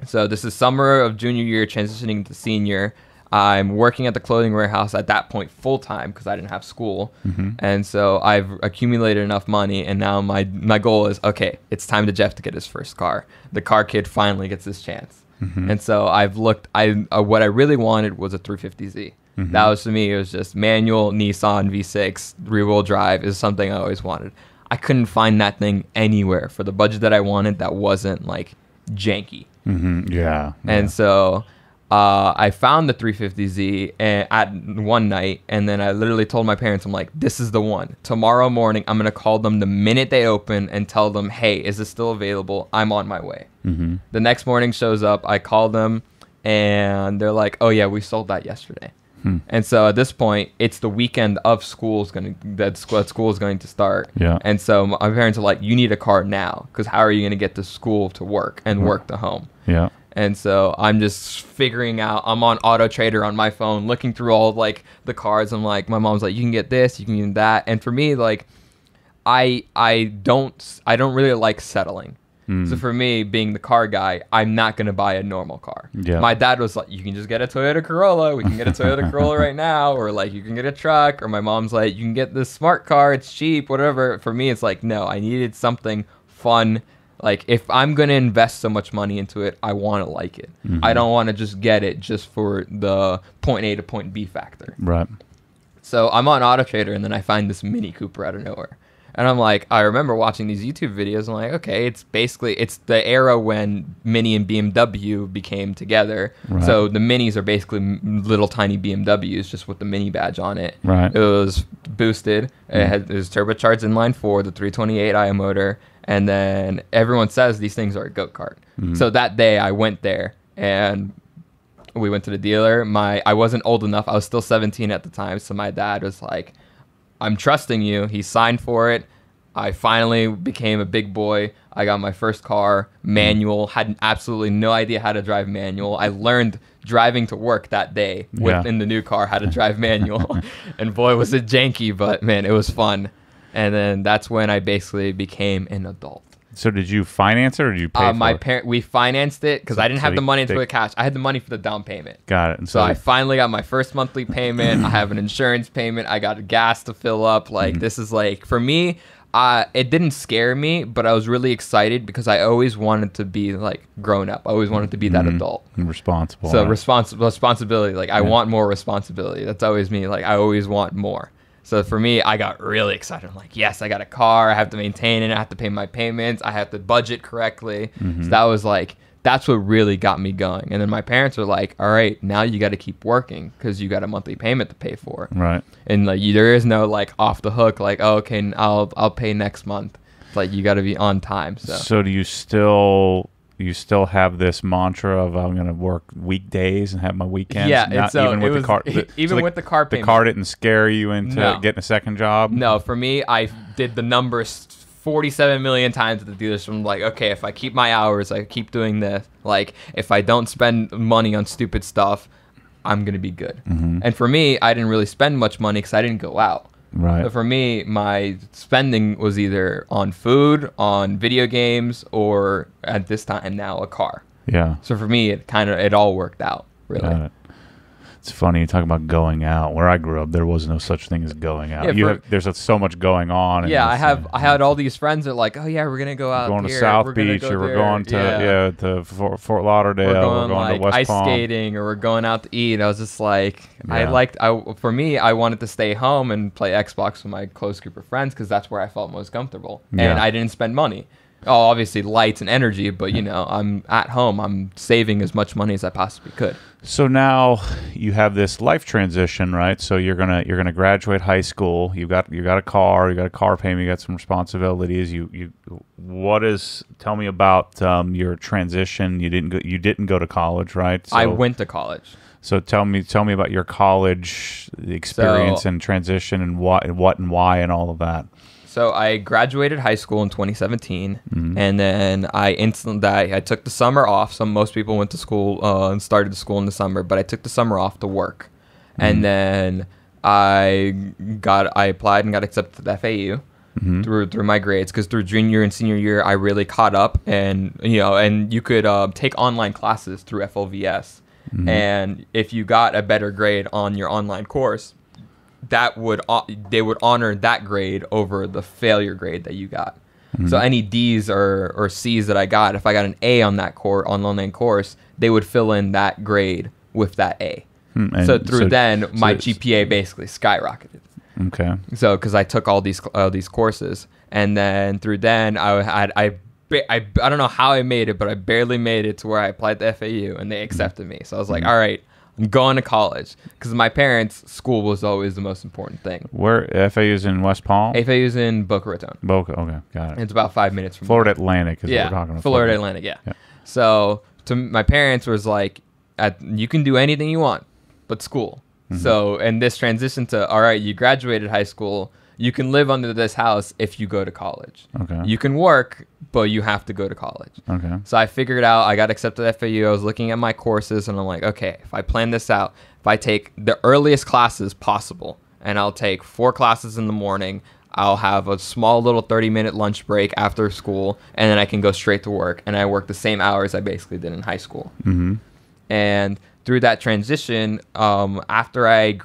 So this is summer of junior year, transitioning to senior. I'm working at the clothing warehouse at that point full time because I didn't have school. And so I've accumulated enough money, and now my goal is, okay, it's time to Jeff to get his first car. The car kid finally gets his chance. And so I've looked, what I really wanted was a 350Z. That was, to me, it was just manual Nissan V6, rear-wheel drive is something I always wanted. I couldn't find that thing anywhere for the budget that I wanted that wasn't like janky. Yeah. And so I found the 350Z at one night, and then I literally told my parents, I'm like, this is the one. Tomorrow morning, I'm going to call them the minute they open and tell them, hey, is this still available? I'm on my way. Mm-hmm. The next morning shows up. I call them, and they're like, oh, yeah, we sold that yesterday. And so at this point, it's the weekend of school is going to start. Yeah. And so my parents are like, you need a car now, because how are you going to get to school to work and work to home? Yeah. And so I'm just figuring out, I'm on Auto Trader on my phone, looking through all like the cars. I'm like, my mom's like, you can get this, you can get that. And for me, like, I don't really like settling. So for me, being the car guy, I'm not going to buy a normal car. Yeah. My dad was like, you can just get a Toyota Corolla. We can get a Toyota Corolla right now. Or like, you can get a truck. Or my mom's like, you can get this smart car. It's cheap, whatever. For me, it's like, no, I needed something fun. Like, if I'm going to invest so much money into it, I want to like it. I don't want to just get it just for the point A to point B factor. Right. So I'm on Auto Trader, and then I find this Mini Cooper out of nowhere. And I'm like, I remember watching these YouTube videos. I'm like, okay, it's the era when Mini and BMW became together. Right. So the Minis are basically little tiny BMWs just with the Mini badge on it. Right. It was boosted. It was turbocharged inline four, the 328i motor. And then everyone says these things are a go-kart. So that day I went there and we went to the dealer. I wasn't old enough. I was still 17 at the time. So my dad was like, I'm trusting you. He signed for it. I finally became a big boy. I got my first car, manual, had absolutely no idea how to drive manual. I learned driving to work that day in the new car how to drive manual. And boy, was it janky, but man, it was fun. And then that's when I basically became an adult. So did you finance it or did you pay for it? We financed it because I didn't have the money for the cash. I had the money for the down payment. Got it. And so I finally got my first monthly payment. I have an insurance payment. I got gas to fill up. Like this is like, for me, it didn't scare me, but I was really excited because I always wanted to be like grown up. I always wanted to be that adult. And responsible. So responsibility. Like I want more responsibility. That's always me. Like I always want more. So for me, I got really excited. I'm like, yes, I got a car. I have to maintain it. I have to pay my payments. I have to budget correctly. So that was like, that's what really got me going. And then my parents were like, all right, now you got to keep working because you got a monthly payment to pay for. Right. And like, there is no like off the hook, like, oh, okay, I'll pay next month. It's like, you got to be on time. So do you still have this mantra of I'm going to work weekdays and have my weekends? Yeah, even with the car. With the car payment. The car didn't scare you into getting a second job? No, for me, I did the numbers 47 million times at the dealership. I'm like, okay, if I keep my hours, I keep doing this. Like, if I don't spend money on stupid stuff, I'm going to be good. And for me, I didn't really spend much money because I didn't go out. Right. So for me, my spending was either on food, on video games, or at this time now a car. Yeah. So for me, it all worked out, really. Got it. It's funny you talk about going out. Where I grew up, there was no such thing as going out. There's so much going on. Yeah, I had all these friends that are like, oh yeah, we're gonna go out. Going to South Beach, or we're going to to Fort Lauderdale. We're going to West Palm. Ice skating, or we're going out to eat. I was just like, for me, I wanted to stay home and play Xbox with my close group of friends because that's where I felt most comfortable, and I didn't spend money. Oh, obviously lights and energy, but I'm at home. I'm saving as much money as I possibly could. So now you have this life transition, right? So you're gonna graduate high school. You got a car. You got a car payment. You got some responsibilities. Tell me about your transition. You didn't go to college, right? So, I went to college. So tell me about your college experience and transition and what and why and all of that. So I graduated high school in 2017, and then I took the summer off. So most people went to school and started school in the summer, but I took the summer off to work, and then I applied and got accepted to the FAU through my grades, because through junior and senior year I really caught up, and you could take online classes through FLVS, and if you got a better grade on your online course, they would honor that grade over the failure grade that you got. So any D's or C's that I got, if I got an A on that online course, they would fill in that grade with that A. My GPA basically skyrocketed. Okay. So because I took all these courses, and then through then I I don't know how I made it, but I barely made it to where I applied to FAU and they accepted me. So I was like, all right, I'm going to college, because my parents' school was always the most important thing. Where FAU's in West Palm? FAU's in Boca Raton. Boca, okay, got it. It's about 5 minutes from Florida Atlantic is what we're talking about. Florida Atlantic, yeah. So to my parents was like, you can do anything you want, but school. So, and this transition to, all right, you graduated high school, you can live under this house if you go to college. Okay. You can work, but you have to go to college. Okay. So I figured out, I got accepted at FAU. I was looking at my courses and I'm like, okay, if I plan this out, if I take the earliest classes possible, and I'll take 4 classes in the morning, I'll have a small little 30-minute lunch break after school, and then I can go straight to work. And I work the same hours I basically did in high school. And through that transition, after I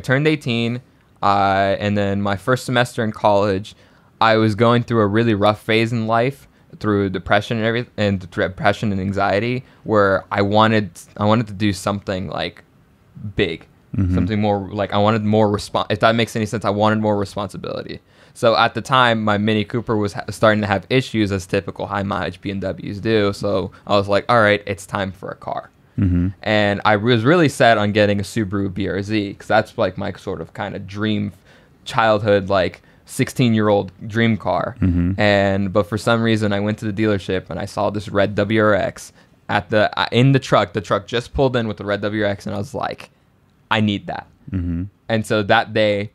turned 18, and then my first semester in college, I was going through a really rough phase in life, through depression and everything, and depression and anxiety, where I wanted to do something like big, something more like I wanted more if that makes any sense. I wanted more responsibility. So at the time, my Mini Cooper was starting to have issues, as typical high mileage BMWs do. So I was like, all right, it's time for a car. And I was really set on getting a Subaru BRZ, because that's like my sort of kind of dream childhood, like 16-year-old dream car. But for some reason, I went to the dealership and I saw this red WRX in the truck. The truck just pulled in with the red WRX, and I was like, I need that. And so that day,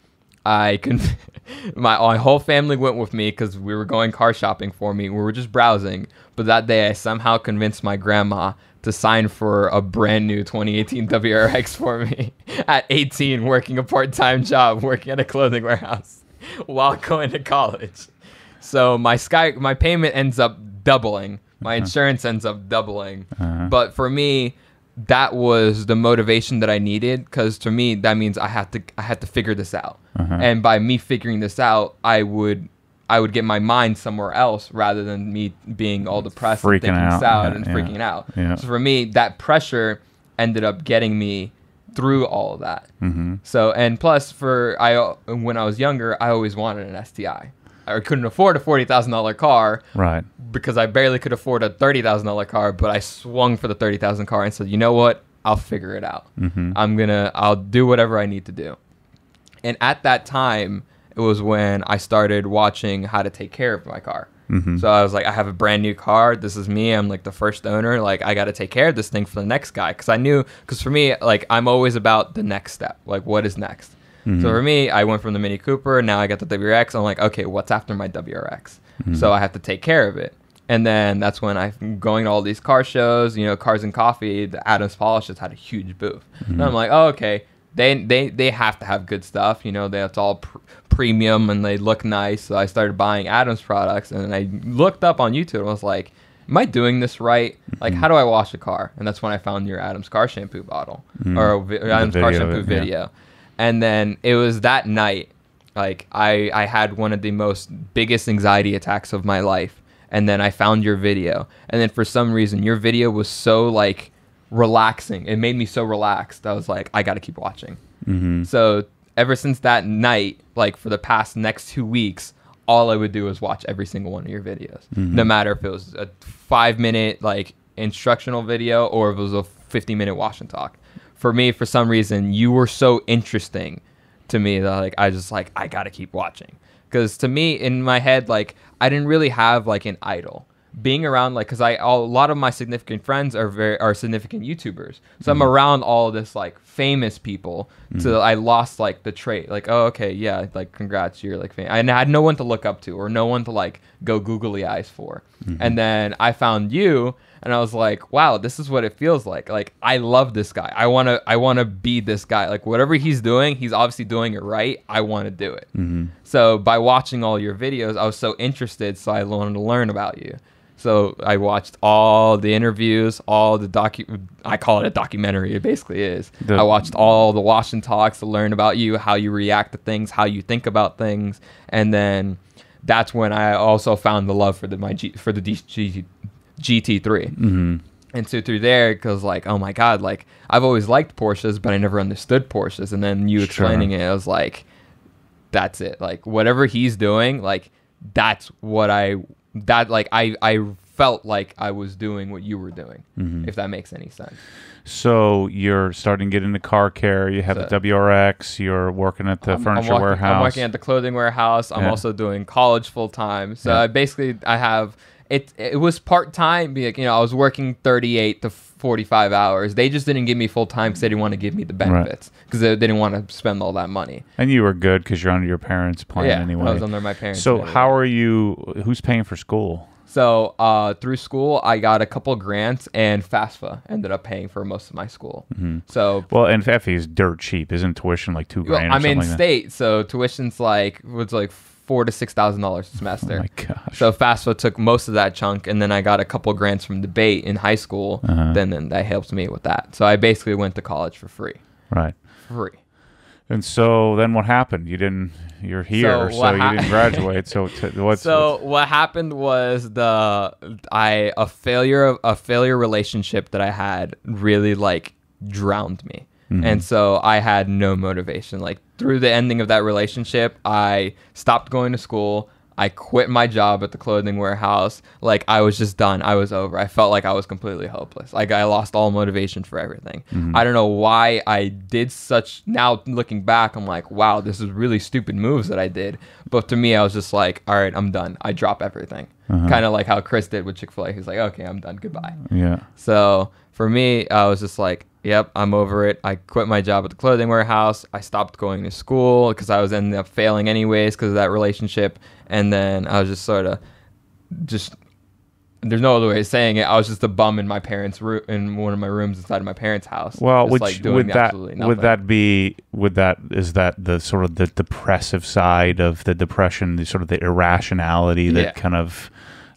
my whole family went with me, because we were going car shopping for me. We were just browsing. But that day, I somehow convinced my grandma to sign for a brand new 2018 WRX for me at 18, working a part-time job, working at a clothing warehouse while going to college. So my payment ends up doubling. My insurance ends up doubling. But for me, that was the motivation that I needed, because to me, that means I had to figure this out. And by me figuring this out, I would get my mind somewhere else, rather than me being all depressed and thinking out and freaking out. So for me, that pressure ended up getting me through all of that. So, and plus when I was younger, I always wanted an STI. I couldn't afford a $40,000 car, right? Because I barely could afford a $30,000 car, but I swung for the $30,000 car and said, you know what? I'll figure it out. I'll do whatever I need to do. And at that time, it was when I started watching how to take care of my car. So I was like, I have a brand new car. This is me. I'm like the first owner. Like, I got to take care of this thing for the next guy. Because for me, like, I'm always about the next step. Like, what is next? So for me, I went from the Mini Cooper. Now I got the WRX. I'm like, okay, what's after my WRX? So I have to take care of it. And then that's when I'm going to all these car shows, Cars and Coffee. The Adams Polish just had a huge booth. And I'm like, oh, okay. They have to have good stuff, that's all premium and they look nice. So I started buying Adams products, and I looked up on YouTube and was like, am I doing this right? Like, how do I wash a car? And that's when I found your Adams car shampoo bottle or Adams car shampoo video. And then it was that night, like I had one of the most biggest anxiety attacks of my life. And then I found your video, and then for some reason your video was so like relaxing. It made me so relaxed. I was like, I got to keep watching. So ever since that night, like for the past next 2 weeks, all I would do was watch every single one of your videos, no matter if it was a 5-minute like instructional video or if it was a 50-minute wash and talk. For me, for some reason, you were so interesting to me that like I got to keep watching. Because to me, in my head, like I didn't really have like an idol. Being around, like, because a lot of my significant friends are significant YouTubers, so I'm around all this like famous people. So I lost like the trait, like, oh, okay, yeah, like congrats, you're like famous. I had no one to look up to or no one to like go googly eyes for. And then I found you, and I was like, wow, this is what it feels like. Like, I love this guy. I wanna be this guy. Like, whatever he's doing, he's obviously doing it right. I want to do it. So by watching all your videos, I was so interested. So I wanted to learn about you. So I watched all the interviews, all the I call it a documentary. It basically is. I watched all the wash and talks to learn about you, how you react to things, how you think about things, and then that's when I also found the love for the GT3. And so through there, because like, oh my God, like I've always liked Porsches, but I never understood Porsches. And then you explaining it, I was like, that's it. Like whatever he's doing, like that's what I that like I felt like I was doing what you were doing, if that makes any sense. So you're starting to get into car care. You have the WRX. You're working at the furniture warehouse. I'm working at the clothing warehouse. I'm also doing college full time. So I have it. It was part time. I was working 38 to 45 hours. They just didn't give me full time because they didn't want to give me the benefits because they didn't want to spend all that money. And you were good because you're under your parents' plan anyway. I was under my parents' So plan. how are you? Who's paying for school? So through school, I got a couple grants, and FAFSA ended up paying for most of my school. So and FE is dirt cheap, isn't tuition like $2,000? Or I'm in like state, so tuition's like $4,000 to $6,000 a semester. Oh my gosh! So FAFSA took most of that chunk, and then I got a couple grants from debate in high school. Then that helped me with that. So I basically went to college for free. Right. Free. And so then what happened? You're here, so you didn't graduate. So what happened was a failure relationship that I had really like drowned me. And so I had no motivation. Like through the ending of that relationship, I stopped going to school. I quit my job at the clothing warehouse. Like I was just done. I was over. I felt like I was completely hopeless. Like I lost all motivation for everything. I don't know why I did such. Now looking back, I'm like, wow, this is really stupid moves that I did. But to me, I was just like, all right, I'm done. I drop everything. Kind of like how Chris did with Chick-fil-A. He's like, okay, I'm done. Goodbye. Yeah. So for me, I was just like, yep, I'm over it. I quit my job at the clothing warehouse. I stopped going to school because I was ending up failing anyways because of that relationship. And then I was just sort of there's no other way of saying it. I was just a bum in my parents' room, in one of my rooms inside of my parents' house. Well, just, like, doing is that the sort of the depressive side of the depression, the sort of the irrationality that kind of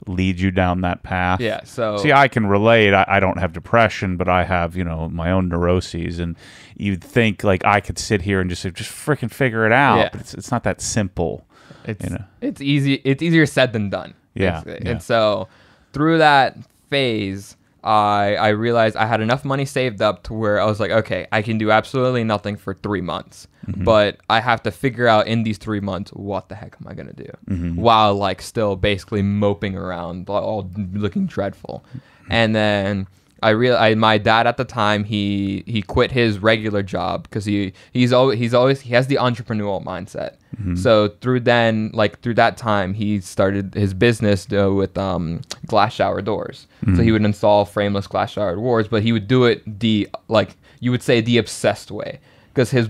leads you down that path? Yeah. So see, I can relate. I don't have depression, but I have my own neuroses, and you'd think like I could sit here and just freaking figure it out. But it's not that simple. It's easy. It's easier said than done. Yeah. And so through that phase, I realized I had enough money saved up to where I was like, okay, I can do absolutely nothing for 3 months, but I have to figure out in these 3 months, what the heck am I going to do while like still basically moping around, all looking dreadful. And then I realized my dad at the time, he quit his regular job because he has the entrepreneurial mindset. So through that time, he started his business with glass shower doors. So he would install frameless glass shower doors, but he would do it you would say the obsessed way. Because his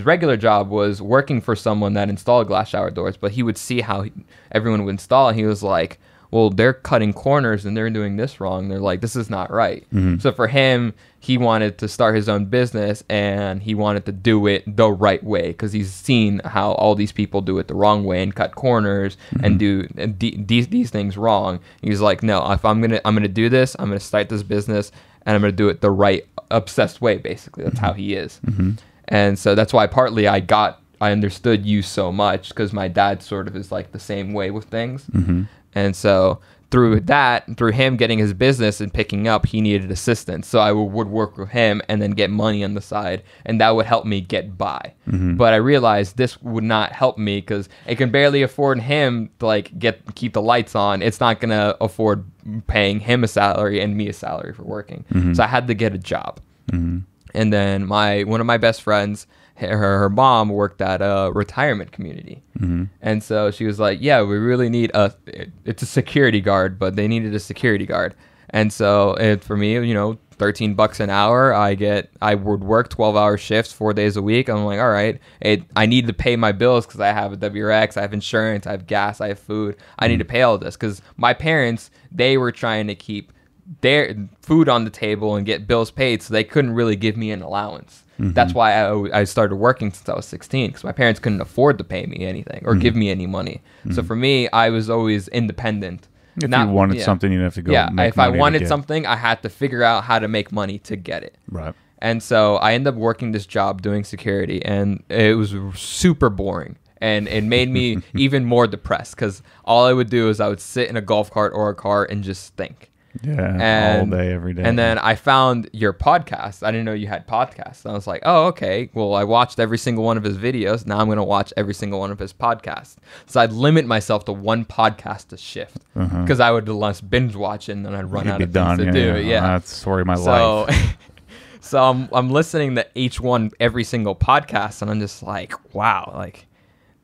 regular job was working for someone that installed glass shower doors, but he would see how everyone would install, and he was like, well, they're cutting corners and they're doing this wrong. They're like, this is not right. So for him, he wanted to start his own business, and he wanted to do it the right way because he's seen how all these people do it the wrong way and cut corners and do these things wrong. He's like, no, if I'm gonna do this, I'm gonna start this business, and I'm gonna do it the right, obsessed way. Basically, that's how he is. And so that's why partly I understood you so much, because my dad sort of is like the same way with things. And so through him getting his business and picking up, he needed assistance. So I would work with him and then get money on the side, and that would help me get by. But I realized this would not help me because it can barely afford him to like keep the lights on. It's not going to afford paying him a salary and me a salary for working. So I had to get a job. And then one of my best friends, her mom worked at a retirement community. And so she was like, yeah, we really need it's a security guard, but they needed a security guard. And so for me, $13 an hour, I would work 12-hour shifts 4 days a week. I'm like, all right, I need to pay my bills because I have a WRX, I have insurance, I have gas, I have food. I need to pay all this because my parents, they were trying to keep their food on the table and get bills paid, so they couldn't really give me an allowance. That's why I started working since I was 16, because my parents couldn't afford to pay me anything or give me any money. So for me, I was always independent. If you wanted something, you'd have to go make if money I wanted something, I had to figure out how to make money to get it. Right. And so I ended up working this job doing security, and it was super boring. And it made me even more depressed, because all I would do is I would sit in a golf cart or a car and just think. Yeah, all day, every day. And then I found your podcast. I didn't know you had podcasts. And I was like, oh, okay. Well, I watched every single one of his videos. Now I'm going to watch every single one of his podcasts. So I'd limit myself to one podcast a shift because I would less binge watch it and then I'd run out of things to do. Yeah. That's the story of my life. So I'm listening to every single podcast, and I'm just like, wow, like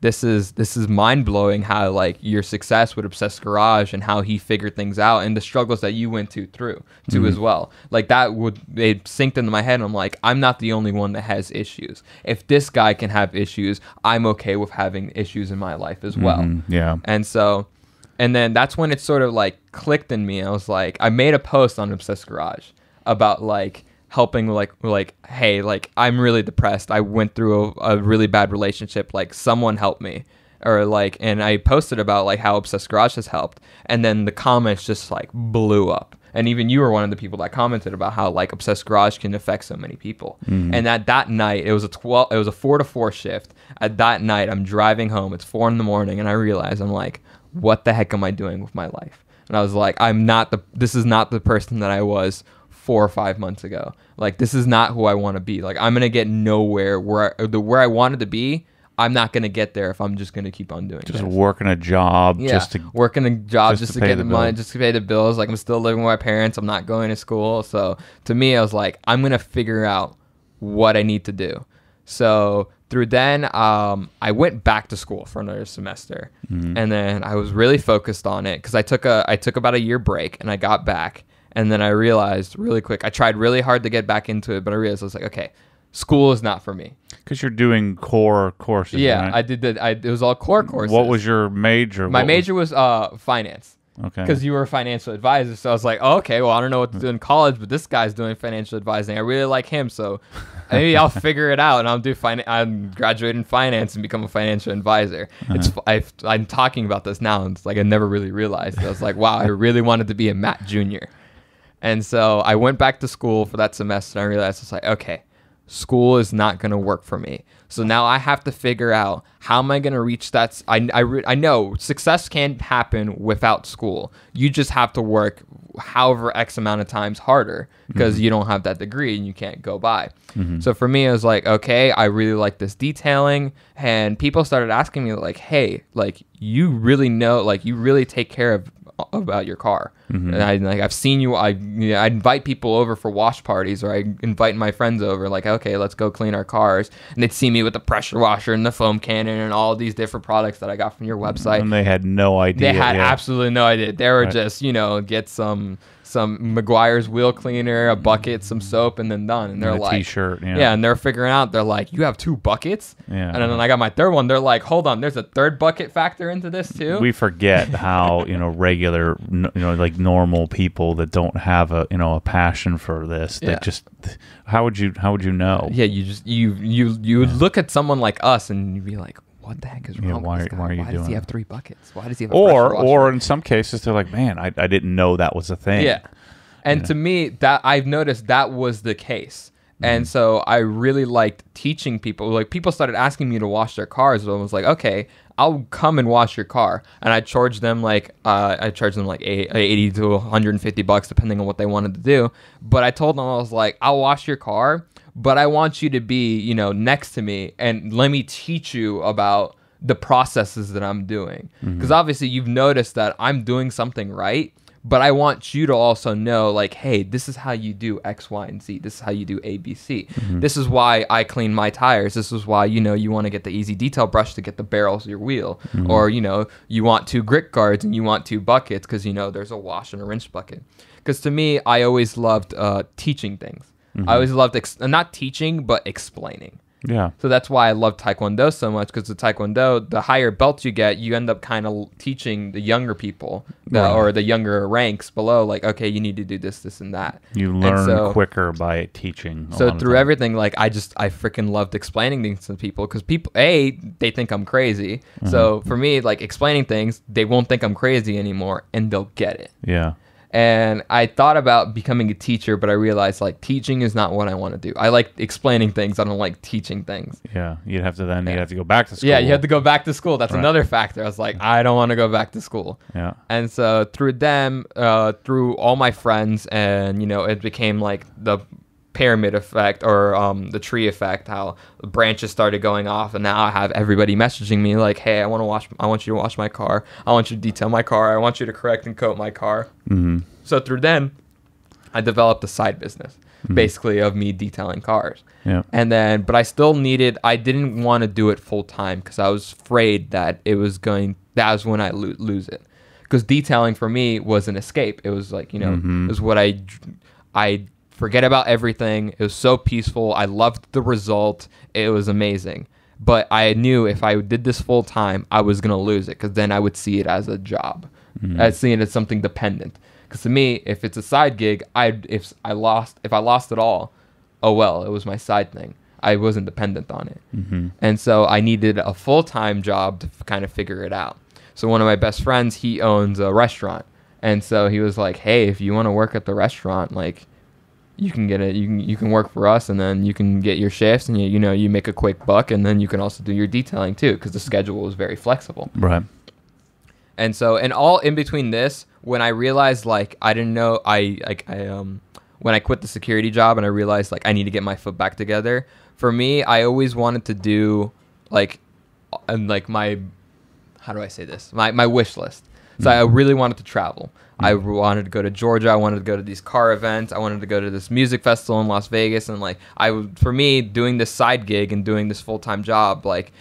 this is mind blowing how like your success with Obsessed Garage and how he figured things out and the struggles that you went through as well. Like it synced into my head, and I'm like, I'm not the only one that has issues. If this guy can have issues, I'm okay with having issues in my life as well. Yeah. And then that's when it sort of like clicked in me. I was like, I made a post on Obsessed Garage about like helping like hey, like I'm really depressed, I went through a really bad relationship, like someone help me, or like, and I posted about like how Obsessed Garage has helped, and then the comments just like blew up, and even you were one of the people that commented about how like Obsessed Garage can affect so many people. And at that night, it was a 4 to 4 shift. At that night, I'm driving home, it's 4 a.m, and I realized, I'm like, what the heck am I doing with my life? And I was like, this is not the person that I was 4 or 5 months ago. Like, this is not who I want to be. Like, I'm gonna get nowhere where I wanted to be. I'm not gonna get there if I'm just gonna keep on doing just working a job, just to get the money, just to pay the bills. Like, I'm still living with my parents. I'm not going to school. So to me, I was like, I'm gonna figure out what I need to do. So through then, I went back to school for another semester, and then I was really focused on it because I took about a year break, and I got back. And then I realized really quick, I tried really hard to get back into it, but I realized I was like, okay, school is not for me. Because you're doing core courses, yeah, right? I did that. It was all core courses. What was your major? My major was finance. Okay. Because you were a financial advisor. So I was like, oh, okay, well, I don't know what to do in college, but this guy's doing financial advising. I really like him, so maybe I'll figure it out, and I'm graduating finance and become a financial advisor. I'm talking about this now, and it's like I never really realized. I was like, wow, I really wanted to be a Matt Jr. And so I went back to school for that semester, and I realized it's like, okay, school is not going to work for me. So now I have to figure out how am I going to reach that. I know success can't happen without school. You just have to work however X amount of times harder because you don't have that degree and you can't go by. So for me, I was like, okay, I really like this detailing. And people started asking me like, hey, like you really know, like you really take care about your car. And I've seen you. I invite people over for wash parties, or I invite my friends over. Like, okay, let's go clean our cars, and they'd see me with the pressure washer and the foam cannon and all these different products that I got from your website. And they had no idea. They had absolutely no idea. They were just, get some McGuire's wheel cleaner, a bucket, some soap, and then done. And they're like, t-shirt. Yeah, and they're figuring out. They're like, you have 2 buckets. Yeah. And then I got my third one. They're like, hold on, there's a third bucket factor into this too. We forget how regular, like normal people that don't have a passion for this. That just how would you know? Yeah, you would look at someone like us and you'd be like, what the heck is wrong with this guy? Why does he have 3 buckets? Why does he have a pressure washer? Or in some cases they're like, man, I didn't know that was a thing. Yeah. And to me, that I've noticed that was the case. And so I really liked teaching people. Like, people started asking me to wash their cars. So I was like, okay, I'll come and wash your car. And I charged them like $80 to $150 depending on what they wanted to do. But I told them, I was like, I'll wash your car, but I want you to be, next to me and let me teach you about the processes that I'm doing. Because obviously you've noticed that I'm doing something right. But I want you to also know, like, hey, this is how you do X, Y, and Z. This is how you do A, B, C. This is why I clean my tires. This is why, you want to get the easy detail brush to get the barrels of your wheel. Or, you want 2 grit guards and you want 2 buckets because, there's a wash and a rinse bucket. Because to me, I always loved teaching things. I always loved, not teaching, but explaining. Yeah. So that's why I love Taekwondo so much, because the Taekwondo, the higher belts you get, you end up kind of teaching the younger people or the younger ranks below, like, okay, you need to do this, this, and that. You learn quicker by teaching. So through everything, like, I freaking loved explaining things to people, because people, they think I'm crazy. So for me, like, explaining things, they won't think I'm crazy anymore, and they'll get it. Yeah. And I thought about becoming a teacher, but I realized like teaching is not what I want to do. I like explaining things. I don't like teaching things. Yeah, you'd have to go back to school. Yeah, you have to go back to school. That's another factor. I was like, I don't want to go back to school. Yeah. And so through them, through all my friends, and it became like the pyramid effect, or the tree effect, how the branches started going off, and now I have everybody messaging me like, hey, I want you to wash my car, I want you to detail my car, I want you to correct and coat my car. So through then I developed a side business basically of me detailing cars. And then but I didn't want to do it full time because I was afraid that that was when I lose it, because detailing for me was an escape. It was like, it was what I forget about everything. It was so peaceful. I loved the result. It was amazing. But I knew if I did this full time, I was going to lose it, because then I would see it as a job. I'd see it as something dependent. Because to me, if it's a side gig, if I lost it all, oh well, it was my side thing. I wasn't dependent on it. And so I needed a full-time job to kind of figure it out. So one of my best friends, he owns a restaurant. And so he was like, hey, if you want to work at the restaurant, like, you can get it. You can work for us, and then you can get your shifts, and you make a quick buck, and then you can also do your detailing too, because the schedule was very flexible. Right. And so, and all in between this, when I realized like I didn't know, when I quit the security job and I realized like I need to get my foot back together. For me, I always wanted to do like my, how do I say this? My wish list. So I really wanted to travel. I wanted to go to Georgia. I wanted to go to these car events. I wanted to go to this music festival in Las Vegas. And like, for me, doing this side gig and doing this full-time job, like,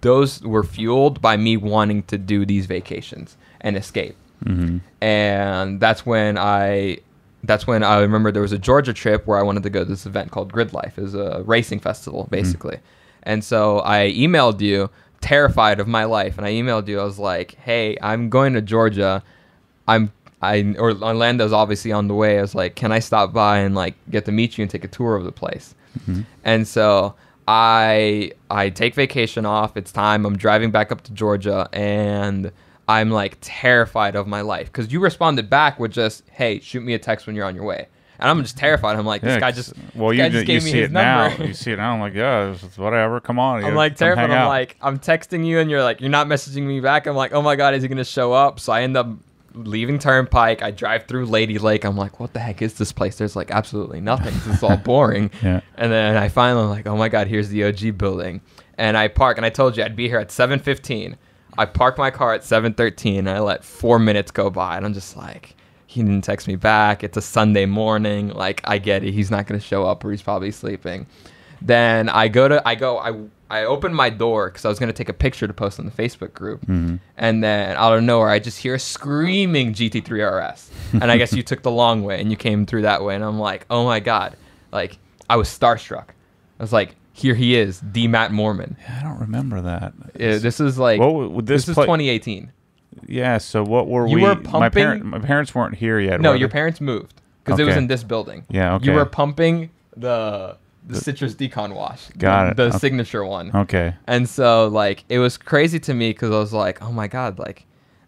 those were fueled by me wanting to do these vacations and escape. And that's when I remember there was a Georgia trip where I wanted to go to this event called Grid Life. It was a racing festival, basically. And so I emailed you, terrified of my life, and I emailed you. I was like, hey, I'm going to Georgia. Orlando's obviously on the way. I was like, can I stop by and like get to meet you and take a tour of the place? And so I take vacation off. It's time. I'm driving back up to Georgia, and I'm like terrified of my life, because you responded back with just, hey, shoot me a text when you're on your way. And I'm just terrified. I'm like, this guy just gave me his number. You see it now. I'm like, yeah, it's whatever. Come on. I'm like terrified. I'm like, I'm texting you, and you're like, you're not messaging me back. I'm like, oh my God, is he going to show up? So I end up leaving Turnpike. I drive through Lady Lake. I'm like, what the heck is this place? There's like absolutely nothing. It's all boring. And then I finally like, oh my God, here's the OG building. And I park, and I told you I'd be here at 7:15. I parked my car at 7:13, and I let 4 minutes go by, and I'm just like, he didn't text me back. It's a Sunday morning. Like, I get it. He's not going to show up, or he's probably sleeping. Then I opened my door because I was going to take a picture to post on the Facebook group. And then out of nowhere, I just hear a screaming GT3 RS. And I guess you took the long way and you came through that way. And I'm like, oh my God. Like, I was starstruck. I was like, here he is, D. Matt Mormon. Yeah, I don't remember that. This is like, this is 2018. Yeah, so what were you we? Were pumping, my parents weren't here yet. No, your parents moved because it was in this building. Yeah, okay. You were pumping the citrus decon wash. Got it. The signature one. Okay. And so like it was crazy to me because I was like, oh my God, like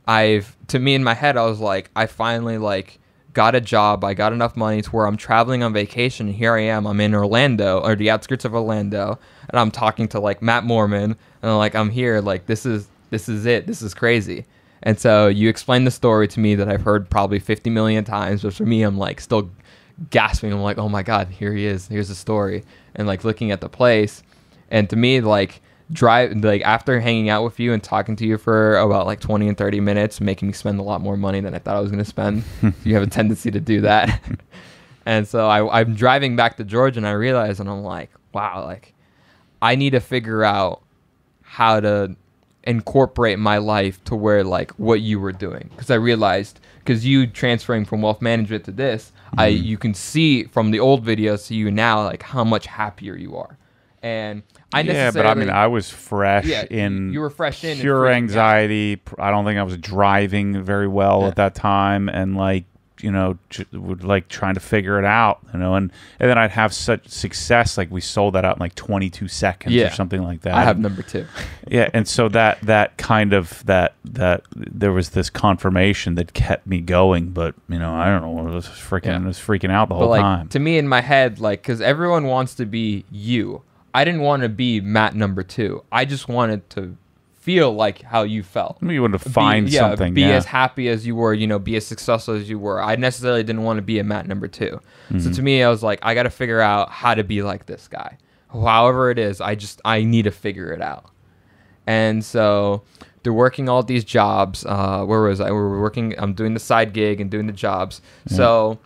to me in my head I was like, I finally like got a job. I got enough money to where I'm traveling on vacation, and here I am. I'm in Orlando, or the outskirts of Orlando, and I'm talking to like Matt Mormon, and I'm like, I'm here. Like this is it. This is crazy. And so you explained the story to me that I've heard probably 50 million times, but for me, I'm like still gasping. I'm like, oh my God, here he is. Here's the story. And like looking at the place, and to me, like after hanging out with you and talking to you for about like 20 and 30 minutes, making me spend a lot more money than I thought I was going to spend. You have a tendency to do that. And so I'm driving back to Georgia, and I realize, and I'm like, wow, like I need to figure out how to incorporate my life to where like what you were doing, because I realized, because you transferring from wealth management to this, you can see from the old videos to you now like how much happier you are. And but I mean, I was fresh in. You were fresh in pure anxiety. I don't think I was driving very well at that time, and like would like trying to figure it out, and then I'd have such success, like we sold that out in like 22 seconds or something like that. I have number 2. Yeah, and so that kind of that there was this confirmation that kept me going, but I don't know, I was freaking out the whole time. To me in my head, like, because everyone wants to be you. I didn't want to be Matt number 2. I just wanted to feel like how you felt. You want to find something. Be as happy as you were, be as successful as you were. I necessarily didn't want to be a Matt number 2. Mm-hmm. So to me, I was like, I got to figure out how to be like this guy. However it is, I need to figure it out. And so through working all these jobs, where was I? I'm doing the side gig and doing the jobs. Mm-hmm. So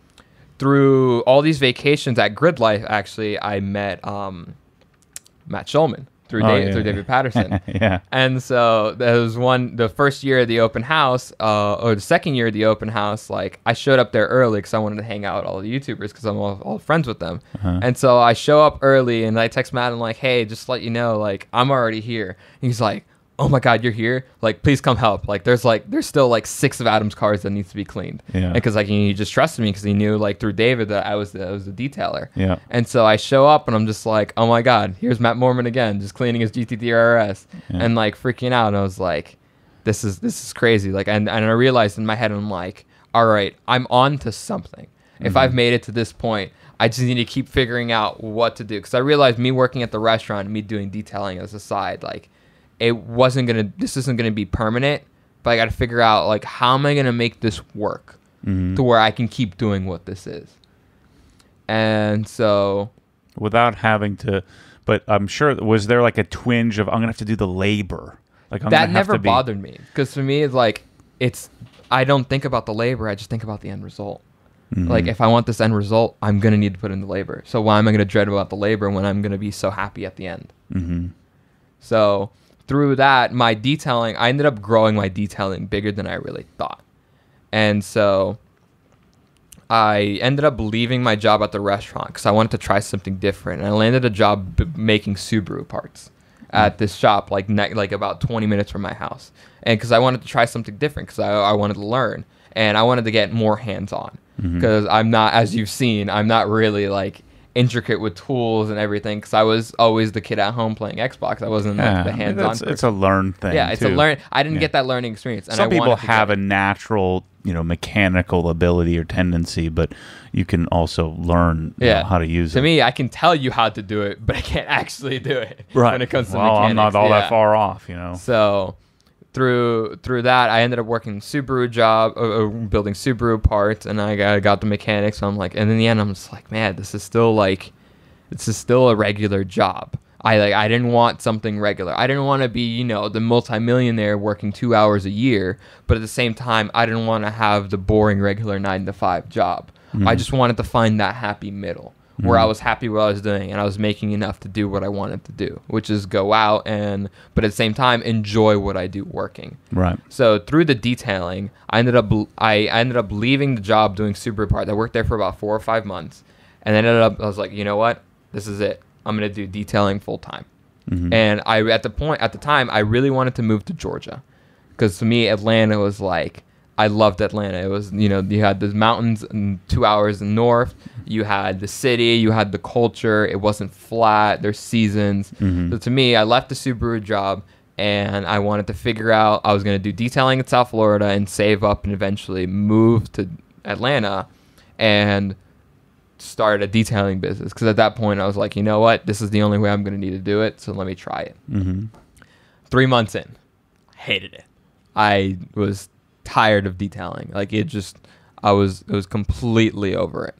through all these vacations at Grid Life, actually, I met Matt Schulman. Through David Patterson. Yeah. And so there was the first year of the open house, or the second year of the open house, like I showed up there early because I wanted to hang out with all the YouTubers because I'm all friends with them. Uh-huh. And so I show up early and I text Matt and I'm like, hey, just to let you know, like I'm already here. And he's like, oh my God, you're here? Like, please come help. Like, there's still like 6 of Adam's cars that needs to be cleaned. Yeah. And because like he just trusted me because he knew like through David that I was the detailer. Yeah. And so I show up and I'm just like, oh my God, here's Matt Mormon again, just cleaning his GT3 RS and like freaking out. And I was like, this is crazy. Like, and I realized in my head, I'm like, all right, I'm on to something. Mm-hmm. If I've made it to this point, I just need to keep figuring out what to do. Because I realized me working at the restaurant, me doing detailing as a side, like, this isn't gonna be permanent, but I got to figure out like how am I gonna make this work to where I can keep doing what this is. And so, without having to, but I'm sure was there like a twinge of I'm gonna have to do the labor, like that never bothered me because for me it's like I don't think about the labor, I just think about the end result. Mm-hmm. Like if I want this end result, I'm gonna need to put in the labor. So why am I gonna dread about the labor when I'm gonna be so happy at the end? Mm-hmm. So through that, my detailing, I ended up growing my detailing bigger than I really thought. And so I ended up leaving my job at the restaurant because I wanted to try something different. And I landed a job making Subaru parts at this shop, like about 20 minutes from my house. And because I wanted to try something different because I wanted to learn. And I wanted to get more hands-on because I'm not, as you've seen, I'm not really like intricate with tools and everything because I was always the kid at home playing Xbox. I wasn't like the hands-on person. It's a learn thing. Yeah, it's a learn. I didn't get that learning experience. And some people have a natural, mechanical ability or tendency, but you can also learn how to use it. To me, I can tell you how to do it, but I can't actually do it when it comes to mechanics. I'm not all that far off, So through that, I ended up working Subaru job, building Subaru parts, and I got the mechanics. So I'm like, and in the end, I'm just like, man, this is still a regular job. I didn't want something regular. I didn't want to be, the multimillionaire working 2 hours a year, but at the same time, I didn't want to have the boring regular 9-to-5 job. Mm-hmm. I just wanted to find that happy middle where I was happy with what I was doing and I was making enough to do what I wanted to do, which is go out but at the same time enjoy what I do working. Right. So through the detailing, I ended up leaving the job doing Subaru parts. I worked there for about 4 or 5 months, and I was like, you know what, this is it. I'm gonna do detailing full time. Mm-hmm. And at the time, I really wanted to move to Georgia, because to me, Atlanta was like, I loved Atlanta. It was, you had the mountains and 2 hours north. You had the city. You had the culture. It wasn't flat. There's seasons. Mm-hmm. So to me, I left the Subaru job, and I wanted to figure out I was going to do detailing in South Florida and save up and eventually move to Atlanta and start a detailing business. Because at that point, I was like, you know what? This is the only way I'm going to need to do it, so let me try it. Mm-hmm. 3 months in, hated it. I was tired of detailing. Like it was completely over it.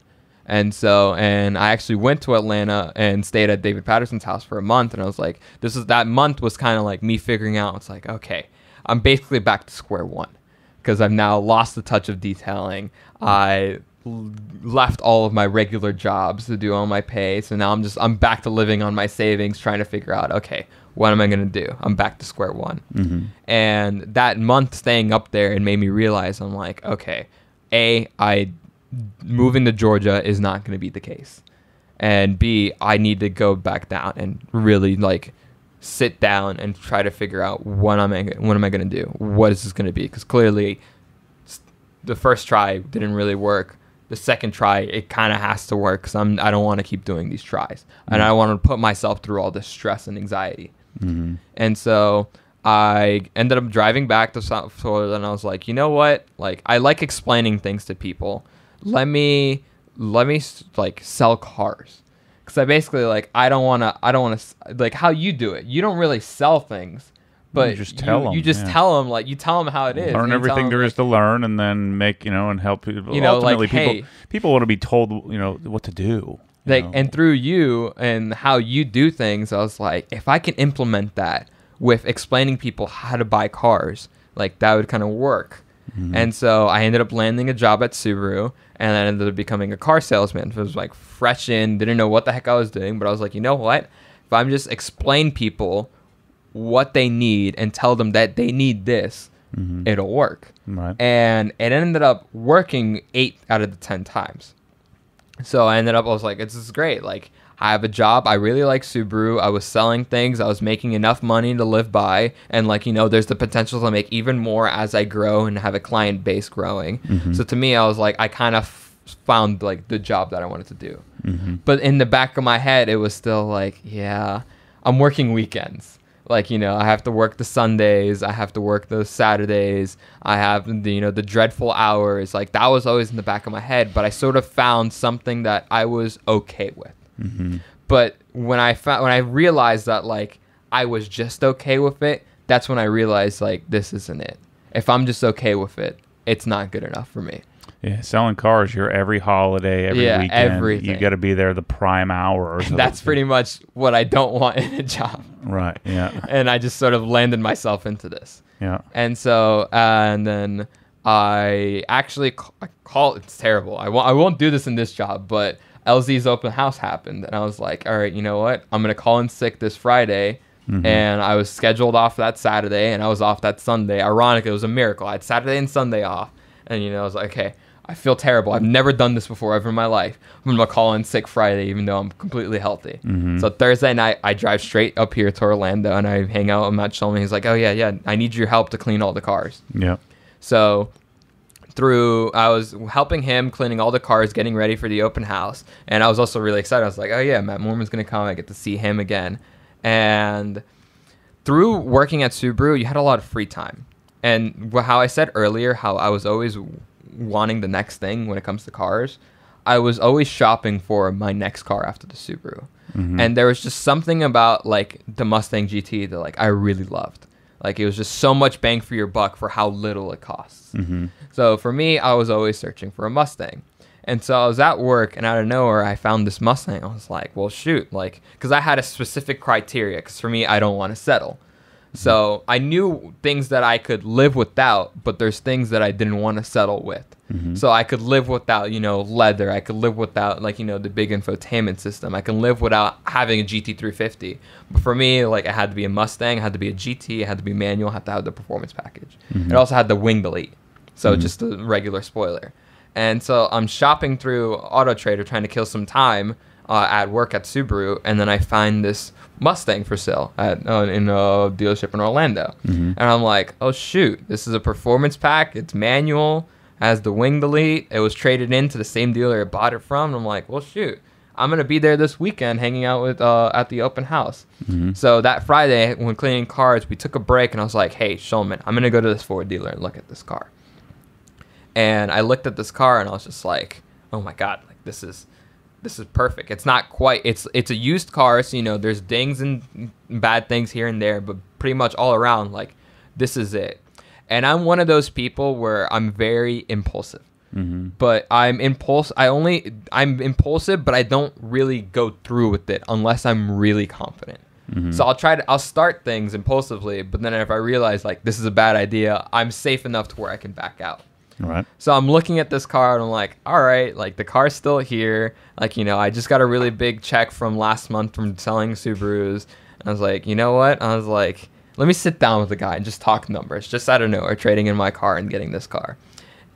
And I actually went to Atlanta and stayed at David Patterson's house for a month. And I was like, that month was kind of like me figuring out, it's like, okay, I'm basically back to square one because I've now lost the touch of detailing. I left all of my regular jobs to do all my pay. So now I'm back to living on my savings, trying to figure out, okay, what am I going to do? I'm back to square one. Mm-hmm. And that month staying up there, it made me realize, I'm like, okay, moving to Georgia is not going to be the case. And B, I need to go back down and really like sit down and try to figure out what am I going to do? What is this going to be? Because clearly the first try didn't really work. The second try, it kind of has to work because I don't want to keep doing these tries. And I want to put myself through all this stress and anxiety. And so I ended up driving back to South Florida, and I was like, you know what? Like, I like explaining things to people. Let me like sell cars. Because I basically like, I don't want to, like how you do it. You don't really sell things. But you just tell them. You just tell them, like, you tell them how it is. Learn everything there is to learn, and then make, and help people. Ultimately, like, hey, people want to be told, what to do. Like, and through you and how you do things, I was like, if I can implement that with explaining people how to buy cars, like, that would kind of work. And so I ended up landing a job at Subaru, and I ended up becoming a car salesman. I was like fresh in, didn't know what the heck I was doing, but I was like, you know what? If I'm just explain people what they need and tell them that they need this, it'll work. Right. And it ended up working 8 out of the 10 times. So I was like, this is great. Like, I have a job. I really like Subaru. I was selling things. I was making enough money to live by. And like, there's the potential to make even more as I grow and have a client base growing. So to me, I was like, I kind of found like the job that I wanted to do. But in the back of my head, it was still like, yeah, I'm working weekends. Like, I have to work the Sundays. I have to work the Saturdays. I have the dreadful hours. Like, that was always in the back of my head. But I sort of found something that I was okay with. But when I realized that, like, I was just okay with it, that's when I realized, like, this isn't it. If I'm just okay with it, it's not good enough for me. Yeah, selling cars, you're every holiday, every weekend. Everything. You got to be there the prime hour. That's pretty much what I don't want in a job. Right, yeah. And I just sort of landed myself into this. Yeah. And so, and then I actually call it's terrible. I won't do this in this job, but LZ's open house happened. And I was like, all right, you know what? I'm going to call in sick this Friday. And I was scheduled off that Saturday, and I was off that Sunday. Ironically, it was a miracle. I had Saturday and Sunday off. And, I was like, okay, I feel terrible. I've never done this before ever in my life. I'm going to call in sick Friday, even though I'm completely healthy. So Thursday night, I drive straight up here to Orlando, and I hang out with Matt Shulman. He's like, oh, yeah, I need your help to clean all the cars. Yeah. So I was helping him cleaning all the cars, getting ready for the open house. And I was also really excited. I was like, oh, yeah, Matt Moorman's going to come. I get to see him again. And through working at Subaru, you had a lot of free time. And how I said earlier, how I was always wanting the next thing when it comes to cars, I was always shopping for my next car after the Subaru. And there was just something about like the Mustang GT that like I really loved. Like, it was just so much bang for your buck for how little it costs. So for me, I was always searching for a Mustang. And so I was at work, and out of nowhere, I found this Mustang. I was like, well, shoot, like, because I had a specific criteria, because for me, I don't want to settle. So I knew things that I could live without, but there's things that I didn't want to settle with. So I could live without, leather. I could live without, like, the big infotainment system. I can live without having a GT350. But for me, like, it had to be a Mustang, it had to be a GT, it had to be manual, it had to have the performance package. It also had the wing delete, so just the regular spoiler. And so I'm shopping through Auto Trader trying to kill some time at work at Subaru, and then I find this Mustang for sale in a dealership in Orlando. And I'm like, oh shoot, this is a performance pack, it's manual, has the wing delete, it was traded into the same dealer I bought it from. And I'm like, well shoot, I'm gonna be there this weekend hanging out with at the open house. So that Friday when cleaning cars, we took a break, and I was like, hey Shulman, I'm gonna go to this Ford dealer and look at this car. And I looked at this car, and I was just like, oh my god, like this is perfect. It's not quite, it's a used car, so there's dings and bad things here and there, but pretty much all around, like, this is it. And I'm one of those people where I'm very impulsive. But I'm impulsive, but I don't really go through with it unless I'm really confident. So I'll start things impulsively, but then if I realize like this is a bad idea, I'm safe enough to where I can back out. Right. So I'm looking at this car, and I'm like, all right, like the car's still here. Like, I just got a really big check from last month from selling Subarus. And I was like, you know what? I was like, let me sit down with the guy and just talk numbers, just out of nowhere, trading in my car and getting this car.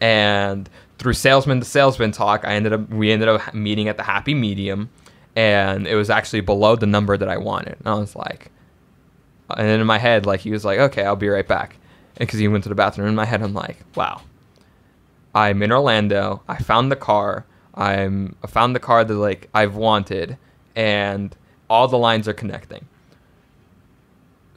And through salesman to salesman talk, we ended up meeting at the happy medium, and it was actually below the number that I wanted. And I was like, and then in my head, like, he was like, okay, I'll be right back. And because he went to the bathroom, in my head, I'm like, wow. I'm in Orlando. I found the car. I found the car that like I've wanted, and all the lines are connecting.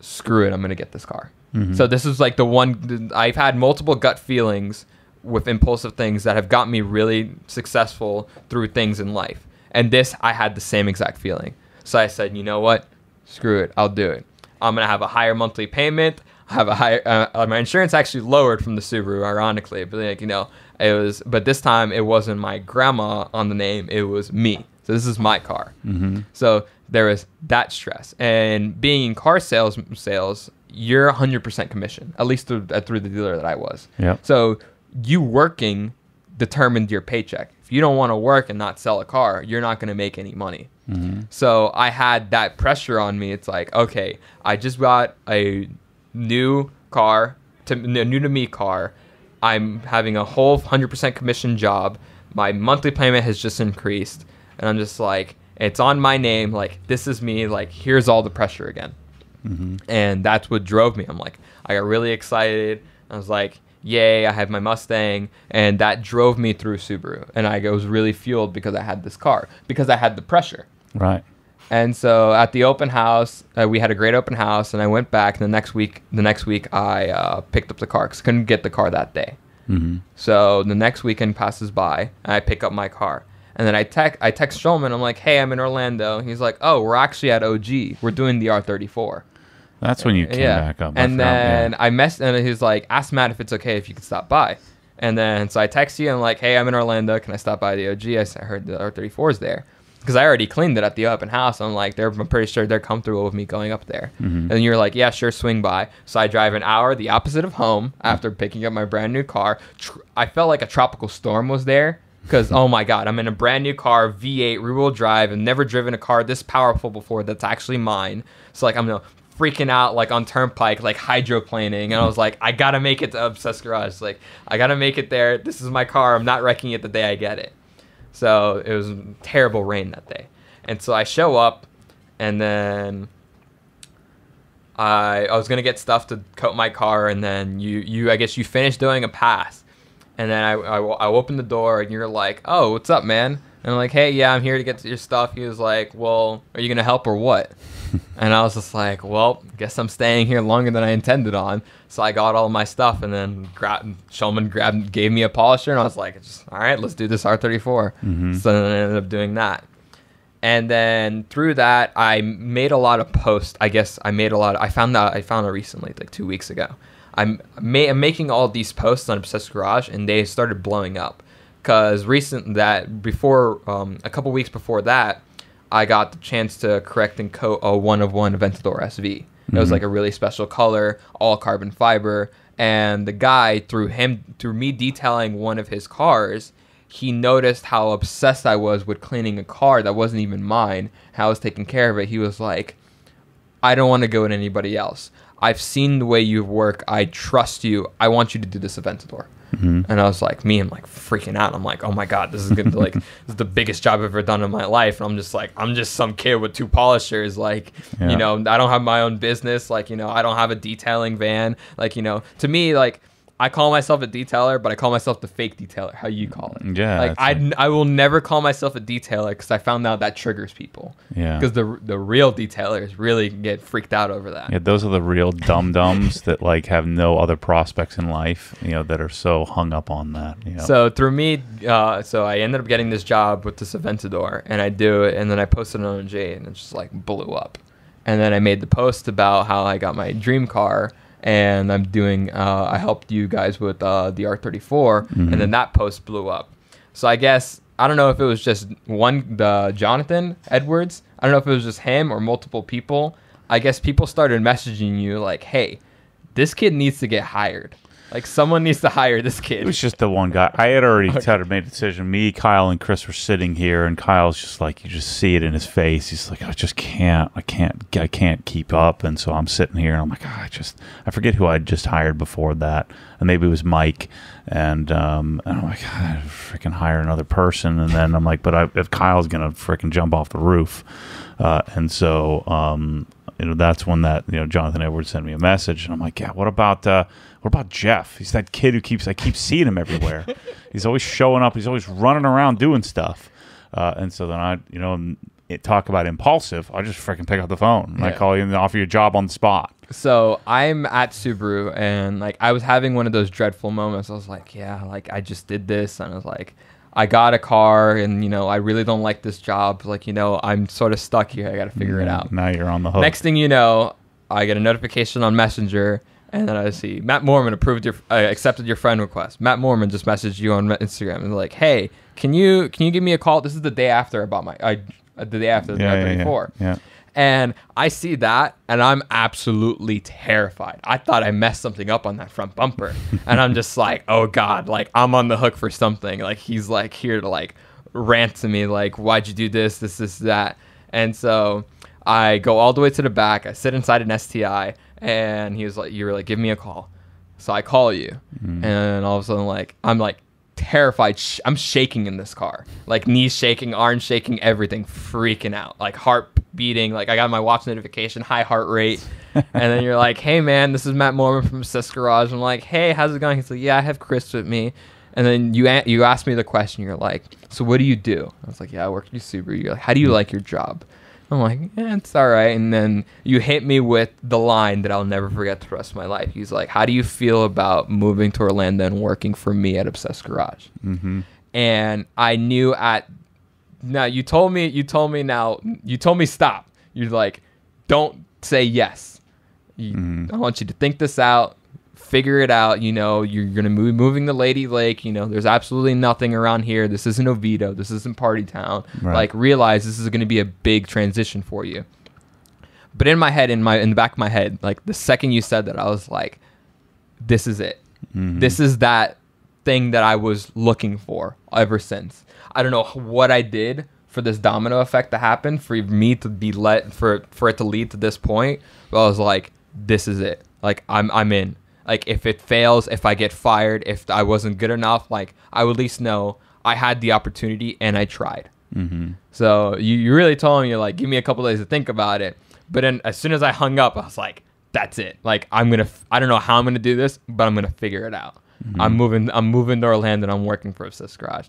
Screw it, I'm gonna get this car. So this is like the one I've had multiple gut feelings with impulsive things that have got me really successful through things in life. And this, I had the same exact feeling. So I said, you know what? Screw it, I'll do it. I'm gonna have a higher monthly payment. I have a higher my insurance actually lowered from the Subaru, ironically, but like, you know, it was, but this time it wasn't my grandma on the name, it was me. So this is my car. So there was that stress. And being in car sales, you're 100% commission, at least through the dealer that I was. Yep. So you working determined your paycheck. If you don't want to work and not sell a car, you're not going to make any money. So I had that pressure on me. It's like, okay, I just got a new car, new to me car. I'm having a whole 100% commission job. My monthly payment has just increased. And I'm just like, it's on my name. Like, this is me. Like, here's all the pressure again. And that's what drove me. I'm like, I got really excited. I was like, yay, I have my Mustang. And that drove me through Subaru. And I was really fueled because I had this car, because I had the pressure. Right. And so at the open house, we had a great open house, and I went back. And the next week, I picked up the car because I couldn't get the car that day. So the next weekend passes by, and I pick up my car. And then I text Shulman. I'm like, hey, I'm in Orlando. He's like, oh, we're actually at OG. We're doing the R34. That's when you came back up. And then I messed, and he's like, ask Matt if it's okay if you could stop by. And then so I text you, and I'm like, hey, I'm in Orlando. Can I stop by the OG? I heard the R34 is there. Because I already cleaned it at the open house. I'm like, I'm pretty sure they're comfortable with me going up there. And you're like, yeah, sure, swing by. So I drive an hour the opposite of home after picking up my brand new car. I felt like a tropical storm was there. Because, oh my God, I'm in a brand new car, V8, rear-wheel drive, and never driven a car this powerful before that's actually mine. So, like, I'm freaking out, like, on Turnpike, like, hydroplaning. And I was like, I got to make it to Obsessed Garage. Like, I got to make it there. This is my car. I'm not wrecking it the day I get it. So, it was terrible rain that day. And so I show up, and then I was going to get stuff to coat my car, and then I guess you finished doing a pass. And then I opened the door, and you're like, oh, what's up, man? And I'm like, hey, yeah, I'm here to get to your stuff. He was like, well, are you going to help or what? And I was just like, well, guess I'm staying here longer than I intended on. So I got all my stuff, and then Shulman gave me a polisher, and I was like, all right, let's do this R34. So then I ended up doing that. And then through that, I made a lot of posts. I found out recently, like 2 weeks ago. I'm making all these posts on Obsessed Garage, and they started blowing up. Because a couple weeks before that, I got the chance to correct and coat a 1-of-1 Aventador SV. It was like a really special color, all carbon fiber. And the guy, through me detailing one of his cars, he noticed how obsessed I was with cleaning a car that wasn't even mine, how I was taking care of it. He was like, I don't want to go with anybody else. I've seen the way you work. I trust you. I want you to do this Aventador. And I was like, I'm like freaking out. I'm like, oh my God, this is gonna be like, this is the biggest job I've ever done in my life. And I'm just like, I'm just some kid with 2 polishers. Like, you know, I don't have my own business. Like, you know, I don't have a detailing van. Like, you know, to me, like, I call myself a detailer, but I call myself the fake detailer, how you call it. Yeah. Like, I will never call myself a detailer because I found out that triggers people. Yeah. Because the real detailers really get freaked out over that. Yeah, those are the real dum-dums that, like, have no other prospects in life, you know, that are so hung up on that. You know? So through me, so I ended up getting this job with this Aventador, and I do it, and then I posted it on OJ, and it just, like, blew up. And then I made the post about how I got my dream car, and I'm doing, I helped you guys with the R34, and then that post blew up. So I guess, I don't know if it was just Jonathan Edwards. I don't know if it was just him or multiple people. I guess people started messaging you like, hey, this kid needs to get hired. Like, someone needs to hire this kid. It was just the one guy. I had already made a decision. Me, Kyle, and Chris were sitting here, and Kyle's just like, you just see it in his face. He's like, I can't keep up. And so I'm sitting here, and I'm like, I forget who I'd just hired before that. And maybe it was Mike. And I'm like, God, freaking hire another person. And then I'm like, but if Kyle's going to freaking jump off the roof. And so that's when that Jonathan Edwards sent me a message, and I'm like, yeah, what about Jeff? He's that kid I keep seeing him everywhere. He's always showing up. He's always running around doing stuff. And so then I talk about impulsive. I just freaking pick up the phone and I call you and offer you a job on the spot. So I'm at Subaru, and like I was having one of those dreadful moments. I was like, yeah, like I just did this, and I was like, I got a car, and I really don't like this job. Like I'm sort of stuck here. I got to figure it out. Now you're on the hook. Next thing you know, I get a notification on Messenger, and then I see Matt Mormon accepted your friend request. Matt Mormon just messaged you on Instagram and like, hey, can you give me a call? This is the day after I bought the day after the 34. Yeah. And I see that, and I'm absolutely terrified. I thought I messed something up on that front bumper. And I'm just like, oh, God, like, I'm on the hook for something. Like, he's, like, here to, like, rant to me, like, why'd you do this, that? And so I go all the way to the back. I sit inside an STI, and he was like, you were like, give me a call. So I call you. And all of a sudden, like, I'm, like, terrified. I'm shaking in this car, like knees shaking, arms shaking, everything, freaking out, like heart beating. Like I got my watch notification, high heart rate. And then you're like, hey man, this is Matt Mormon from Obsessed Garage. I'm like, hey, how's it going? He's like, yeah, I have Chris with me. And then you asked me the question. You're like, so what do you do? I was like, yeah, I work at Subaru. You're like, how do you like your job? I'm like, yeah, it's all right. And then you hit me with the line that I'll never forget the rest of my life. He's like, how do you feel about moving to Orlando and working for me at Obsessed Garage? And I knew you told me stop. You're like, don't say yes. I want you to think this out, figure it out. You're going to be moving to Lady Lake. There's absolutely nothing around here. This isn't Oviedo. This isn't Party Town. Right. Like, realize this is going to be a big transition for you. But in my head, in the back of my head, like the second you said that, I was like, this is it. This is that thing that I was looking for ever since. I don't know what I did for this domino effect to happen, for me to be for it to lead to this point. But I was like, this is it. Like, I'm in. Like, if it fails, if I get fired, if I wasn't good enough, like, I would at least know I had the opportunity and I tried. So you really told me, like, give me a couple days to think about it. But then as soon as I hung up, I was like, that's it. Like, I don't know how I'm going to do this, but I'm going to figure it out. I'm moving to Orlando, and I'm working for Obsessed Garage.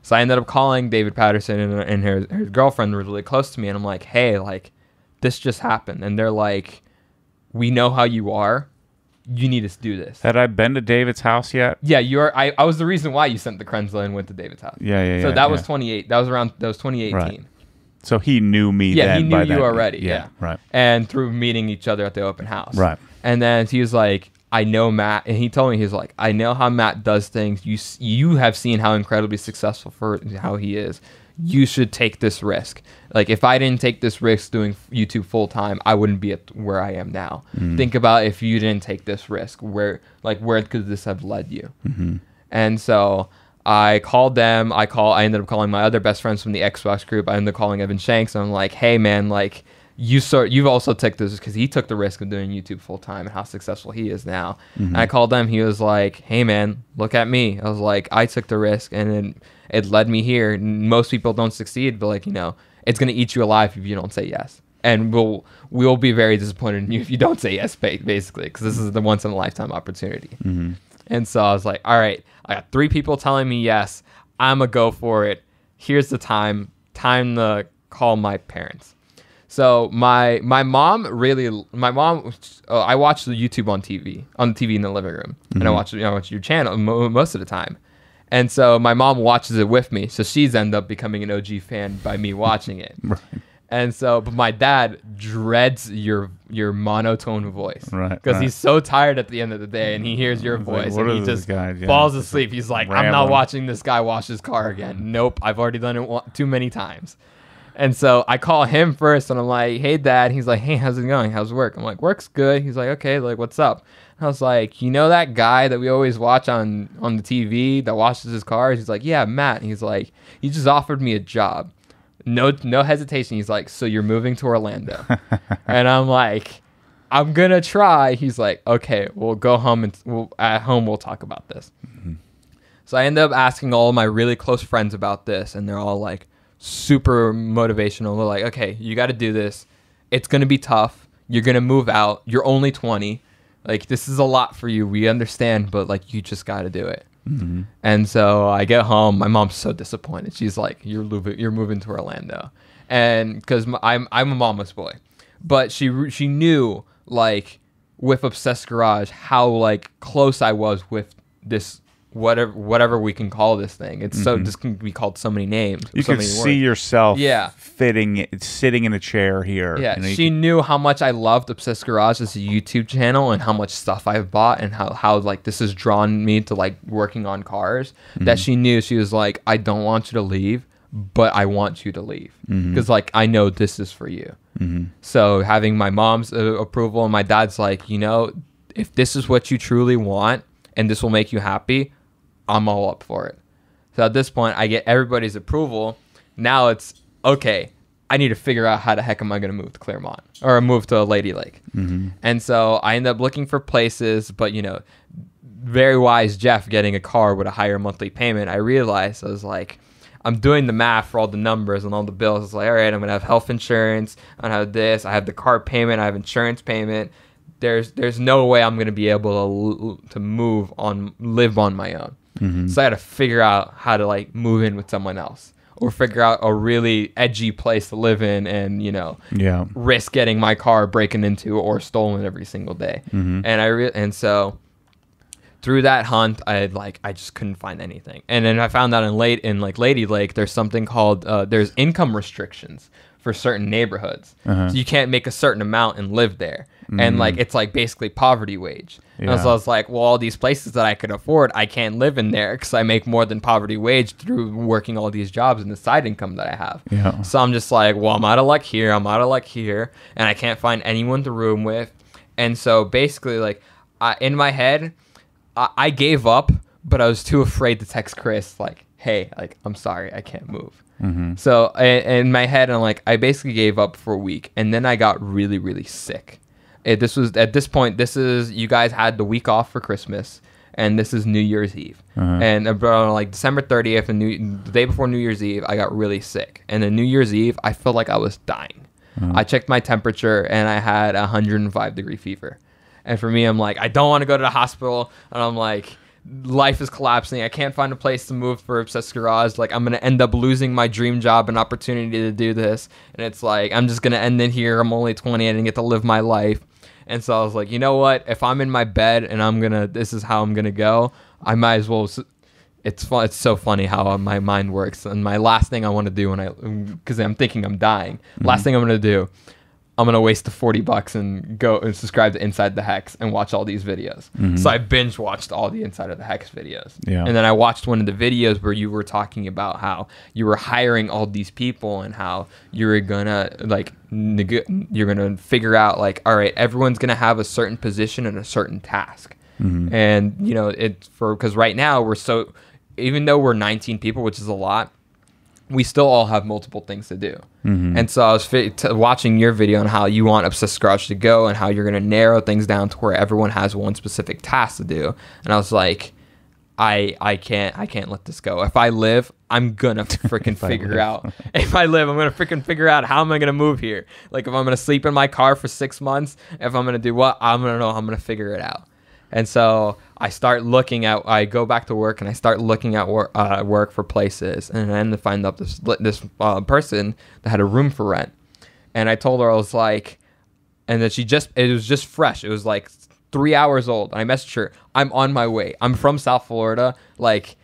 So I ended up calling David Patterson, and her girlfriend was really close to me. And I'm like, hey, like, this just happened. And they're like, we know how you are. You need to do this. Had I been to David's house yet? Yeah, I was the reason why you sent the Krenzel and went to David's house. Yeah. So that was 2018. Right. So he knew me then. Yeah, he knew you already. Yeah. Right. And through meeting each other at the open house. Right. And then he was like, I know Matt, and he told me, he's like, I know how Matt does things. You have seen how incredibly successful for how he is. You should take this risk. Like, if I didn't take this risk doing YouTube full time, I wouldn't be at where I am now. Think about if you didn't take this risk, where could this have led you? And so I called them. I ended up calling my other best friends from the Xbox group. I ended up calling Evan Shanks. And I'm like, hey man, like, you've also took this, because he took the risk of doing YouTube full time and how successful he is now. And I called them. He was like, hey man, look at me. I was like, I took the risk, and it led me here. Most people don't succeed, but like, it's going to eat you alive if you don't say yes. And we'll be very disappointed in you if you don't say yes, basically, because this is the once in a lifetime opportunity. And so I was like, all right, I got 3 people telling me yes. I'm going to go for it. Here's the time to call my parents. So my mom, I watch the YouTube on the TV in the living room, and I watch your channel most of the time. And so my mom watches it with me, so she's ended up becoming an OG fan by me watching it. Right. And so, but my dad dreads your monotone voice, because he's so tired at the end of the day, and he hears your voice, and he just falls asleep. He's like, I'm not watching this guy wash his car again. Nope, I've already done it too many times. And so I call him first, and I'm like, hey, Dad. He's like, hey, how's it going? How's work? I'm like, work's good. He's like, okay, like, what's up? And I was like, that guy that we always watch on the TV that washes his cars? He's like, yeah, Matt. And he's like, he just offered me a job. No hesitation. He's like, so you're moving to Orlando? And I'm like, I'm going to try. He's like, okay, we'll go home, and we'll talk about this. So I ended up asking all of my really close friends about this, and they're all like, super motivational. They're like, okay, you got to do this. It's going to be tough. You're going to move out. You're only 20. Like, this is a lot for you. We understand, but like, you just got to do it. Mm-hmm. And so I get home. My mom's so disappointed. She's like, you're moving to Orlando. And because I'm a mama's boy. But she knew, like, with Obsessed Garage, how, like, close I was with this, whatever we can call this thing. It's so, this can be called so many names. You so can see yourself yeah. sitting in a chair here. Yeah, she knew how much I loved Obsessed Garage as a YouTube channel and how much stuff I've bought and how like, this has drawn me to, like, working on cars. That she knew. She was like, I don't want you to leave, but I want you to leave. Because, like, I know this is for you. So having my mom's approval and my dad's like, you know, if this is what you truly want and this will make you happy, I'm all up for it. So at this point, I get everybody's approval. Now it's, okay, I need to figure out how the heck am I going to move to Claremont or move to Lady Lake. And so I end up looking for places, but, you know, very wise Jeff getting a car with a higher monthly payment, I realized I was like, I'm doing the math for all the numbers and all the bills. It's like, all right, I'm going to have health insurance. I have this. I have the car payment. I have insurance payment. There's no way I'm going to be able to live on my own. So I had to figure out how to, like, move in with someone else or figure out a really edgy place to live in and, you know, risk getting my car breaking into or stolen every single day. And so through that hunt, I just couldn't find anything. And then I found out in Lady Lake, there's something called there's income restrictions for certain neighborhoods. So you can't make a certain amount and live there. And like it's like basically poverty wage. And so I was like, well, all these places that I could afford, I can't live in there because I make more than poverty wage through working all these jobs and the side income that I have. So I'm just like, well, I'm out of luck here. I'm out of luck here. And I can't find anyone to room with. And so basically, like, in my head, I gave up, but I was too afraid to text Chris, like, hey, like, I'm sorry, I can't move. So in my head, I'm like, I basically gave up for a week. And then I got really, really sick. This was, at this point, you guys had the week off for Christmas, and this is New Year's Eve. And about like December 30th, the day before New Year's Eve, I got really sick. And then New Year's Eve, I felt like I was dying. I checked my temperature, and I had 105-degree fever. And for me, I'm like, I don't want to go to the hospital. And I'm like, life is collapsing. I can't find a place to move for Obsessed Garage. Like, I'm going to end up losing my dream job and opportunity to do this. And it's like, I'm just going to end it here. I'm only 20. I didn't get to live my life. And so I was like, you know what? If I'm in my bed and this is how I'm going to go, I might as well. It's fun. It's so funny how my mind works. And my last thing I want to do because I'm thinking I'm dying. Last thing I'm going to do, I'm going to waste the $40 and go and subscribe to Inside the Hex and watch all these videos. So I binge watched all the Inside of the Hex videos. And then I watched one of the videos where you were talking about how you were hiring all these people and how you were going to like, you're going to figure out like, all right, everyone's going to have a certain position and a certain task. And, you know, because right now even though we're 19 people, which is a lot, we still all have multiple things to do. And so I was watching your video on how you want Obsessed Garage to go and how you're going to narrow things down to where everyone has one specific task to do. And I was like, I can't let this go. If I live, I'm going to freaking figure out. If I live, I'm going to freaking figure out how am I going to move here. Like if I'm going to sleep in my car for 6 months, if I'm going to do what, I'm going to know I'm going to figure it out. And so I go back to work and I start looking at work for places, and I ended up finding up this person that had a room for rent. And I told her, I was like, and that it was just fresh. It was like 3 hours old. And I messaged her, I'm on my way. I'm from South Florida. Like,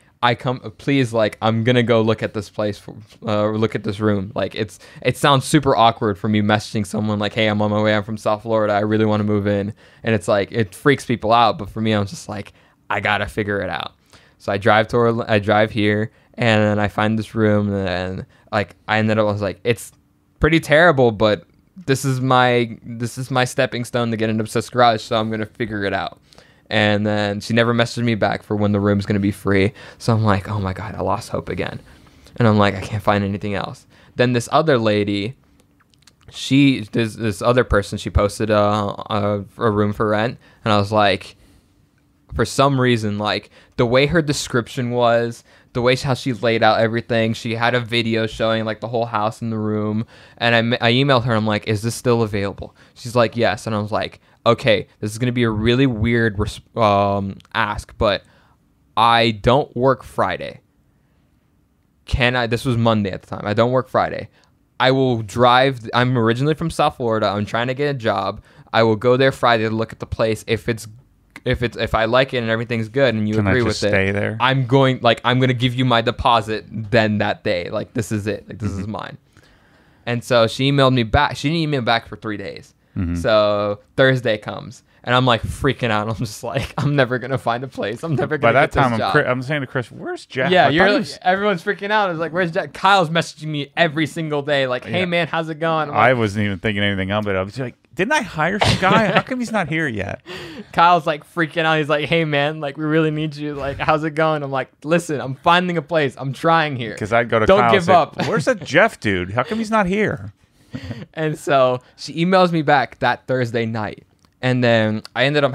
please, like, I'm gonna go look at this place, look at this room. Like, it sounds super awkward for me messaging someone like, hey, I'm on my way, I'm from South Florida, I really want to move in. And it's like, it freaks people out, but for me, I'm just like, I gotta figure it out. So I drive here, and then I find this room, and like, I was like, it's pretty terrible, but this is my stepping stone to get into Obsessed Garage, so I'm gonna figure it out. And then she never messaged me back for when the room's going to be free. So I'm like, oh my God, I lost hope again. And I'm like, I can't find anything else. Then this other lady, this other person, she posted a room for rent. And I was like, for some reason, like the way her description was, the way how she laid out everything. She had a video showing like the whole house in the room. And I emailed her. I'm like, is this still available? She's like, yes. And I was like, okay, this is going to be a really weird ask, but I don't work Friday. This was Monday at the time. I don't work Friday. I will drive. I'm originally from South Florida. I'm trying to get a job. I will go there Friday to look at the place. If I like it and everything's good and you agree with it, stay there? I'm going to give you my deposit then that day. Like, this is it. Like, this is mine. And so she emailed me back. She didn't email me back for 3 days. So Thursday comes and I'm like freaking out. I'm just like, I'm never going to find a place. I'm never going to get this job. By that time, I'm saying to Chris, where's Jeff? Yeah, everyone's freaking out. It's like, where's Jeff? Kyle's messaging me every single day. Like, hey, man, how's it going? I wasn't even thinking anything of it. I was like, didn't I hire some guy? How come he's not here yet? Kyle's like freaking out. He's like, hey, man, like, we really need you. Like, how's it going? I'm like, listen, I'm finding a place. I'm trying here. Because I'd go to Don't Kyle give up. Where's that Jeff dude? How come he's not here? And so she emails me back that Thursday night. And then I ended up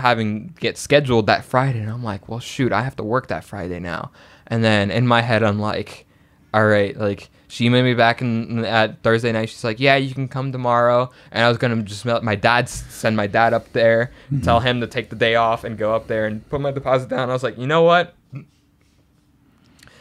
get scheduled that Friday. And I'm like, well, shoot, I have to work that Friday now. And then in my head, I'm like, all right, like, she emailed me back at Thursday night. She's like, yeah, you can come tomorrow. And I was going to just send my dad up there, tell him to take the day off and go up there and put my deposit down. I was like, you know what?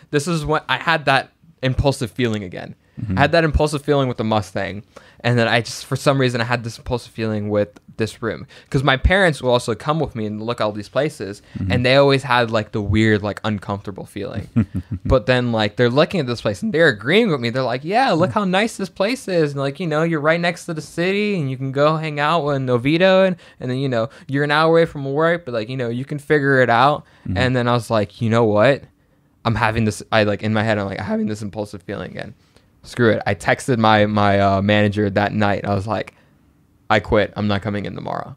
This is when I had that impulsive feeling again. I had that impulsive feeling with the Mustang. And then I just, for some reason, I had this impulsive feeling with this room. Because my parents will also come with me and look at all these places. And they always had like the weird, like uncomfortable feeling. But then like they're looking at this place and they're agreeing with me. They're like, yeah, look how nice this place is. And like, you know, you're right next to the city and you can go hang out in Oviedo. And then, you know, you're an hour away from work, but like, you know, you can figure it out. And then I was like, you know what? I'm having this, in my head, I'm having this impulsive feeling again. Screw it. I texted my manager that night. I was like, I quit. I'm not coming in tomorrow.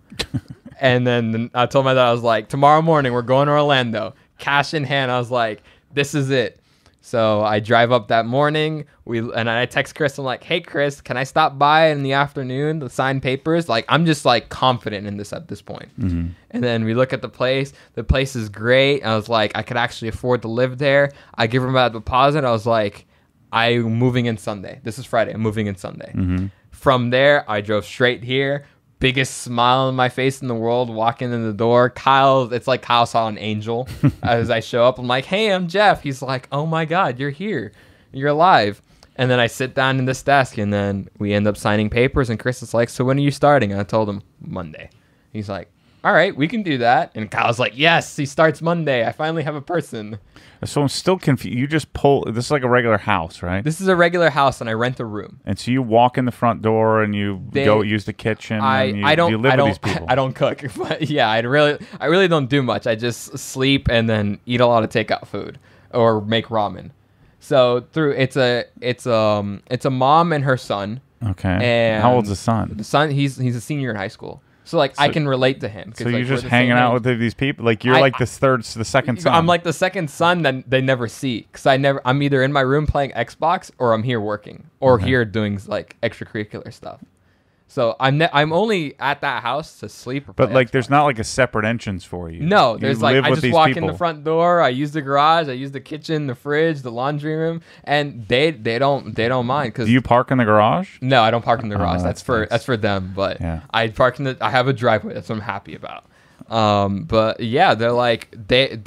And then I told my dad, I was like, tomorrow morning, we're going to Orlando. Cash in hand. I was like, this is it. So I drive up that morning. And I text Chris. I'm like, hey, Chris, can I stop by in the afternoon to sign papers? Like, I'm just like confident in this at this point. And then we look at the place. The place is great. I was like, I could actually afford to live there. I give him a deposit. I was like, I'm moving in Sunday. This is Friday. I'm moving in Sunday. From there, I drove straight here. Biggest smile on my face in the world, walking in the door. It's like Kyle saw an angel. As I show up, I'm like, hey, I'm Jeff. He's like, oh my God, you're here. You're alive. And then I sit down in this desk and then we end up signing papers. And Chris is like, so when are you starting? And I told him Monday. He's like, all right, we can do that. And Kyle's like, yes, he starts Monday. I finally have a person. So I'm still confused. You just this is like a regular house, right? This is a regular house, and I rent a room. And so you walk in the front door, and you go use the kitchen. You live with these people. I don't cook, but yeah, I really don't do much. I just sleep and then eat a lot of takeout food or make ramen. So it's a mom and her son. Okay. And how old's the son? The son, he's a senior in high school. So I can relate to him. So you're just hanging out with these people, like you're like the second son. I'm like the second son that they never see, because I'm either in my room playing Xbox or I'm here working or here doing like extracurricular stuff. So I'm only at that house to sleep. Or but like, Xbox. There's not like a separate entrance for you. No, there's like I just walk in the front door. I use the garage. I use the kitchen, the fridge, the laundry room, and they don't mind. Cause do you park in the garage? No, I don't park in the garage. That's for them. But yeah. I park I have a driveway. That's what I'm happy about. But yeah, they're like they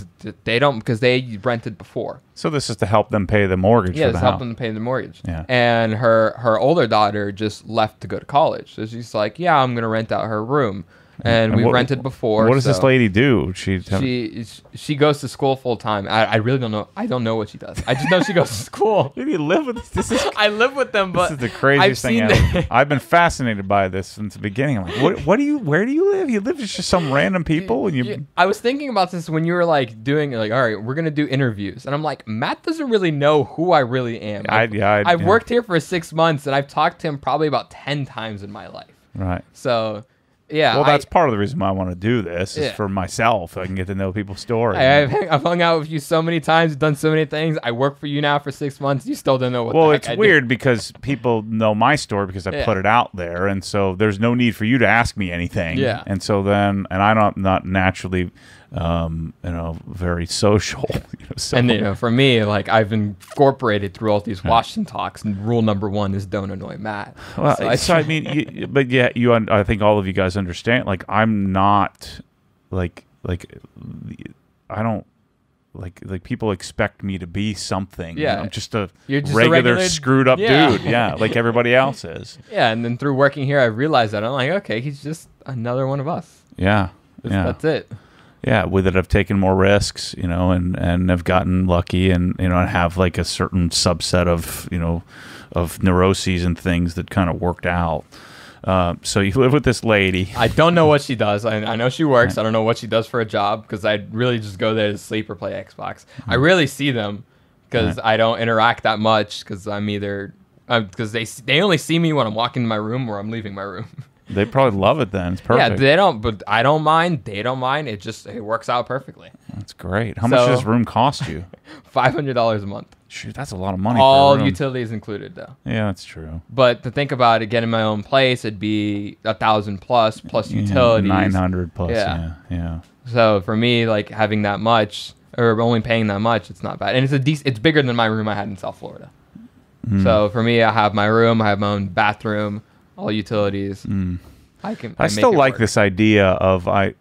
don't, because they rented before. So this is to help them pay the mortgage. Yeah, for the it's house. help them pay the mortgage. Yeah. And her older daughter just left to go to college, so she's like, yeah, I'm gonna rent out her room. And we rented before. What does this lady do? She goes to school full time. I really don't know. I don't know what she does. I just know she goes to school. Maybe you live with this. I live with them, but this is the craziest thing ever. I've been fascinated by this since the beginning. I'm like, where do you live? You live with just some random people, and I was thinking about this when you were like doing like, all right, we're gonna do interviews, and I'm like, Matt doesn't really know who I really am. I've worked here for 6 months, and I've talked to him probably about 10 times in my life. Right. So. Yeah, well, that's part of the reason why I want to do this is for myself. So I can get to know people's stories. I've hung out with you so many times, done so many things. I work for you now for 6 months. You still don't know what. Well, it's weird because people know my story because I put it out there, and so there's no need for you to ask me anything. Yeah. And so then, and I'm not naturally very social. So, And for me, like I've incorporated through all these Washington talks, and rule number 1 is don't annoy Matt. Well, I mean, but yeah, I think all of you guys understand. Like, I'm not like I don't. Like people expect me to be something. Yeah, I'm just a just regular screwed up dude. Yeah, like everybody else is. Yeah, and then through working here, I realized that I'm like, okay, he's just another one of us. Yeah, That's it. Yeah, with it, I've taken more risks, and have gotten lucky, and I have like a certain subset of neuroses and things that kind of worked out. So you live with this lady. I don't know what she does. I know she works. I don't know what she does for a job because I really just go there to sleep or play Xbox. I really see them because I don't interact that much because because they only see me when I'm walking to my room or I'm leaving my room. They probably love it then. It's perfect. Yeah, they don't, but I don't mind. They don't mind. It works out perfectly. That's great. How much does this room cost you? $500 a month. Shoot, that's a lot of money. All for a room. utilities included, though. Yeah, that's true. But to think about it, getting my own place, it'd be $1,000 plus utilities. 900 plus. Yeah. So for me, like having that much or only paying that much, it's not bad, and it's bigger than my room I had in South Florida. So for me, I have my room, I have my own bathroom, all utilities. I still like this idea of I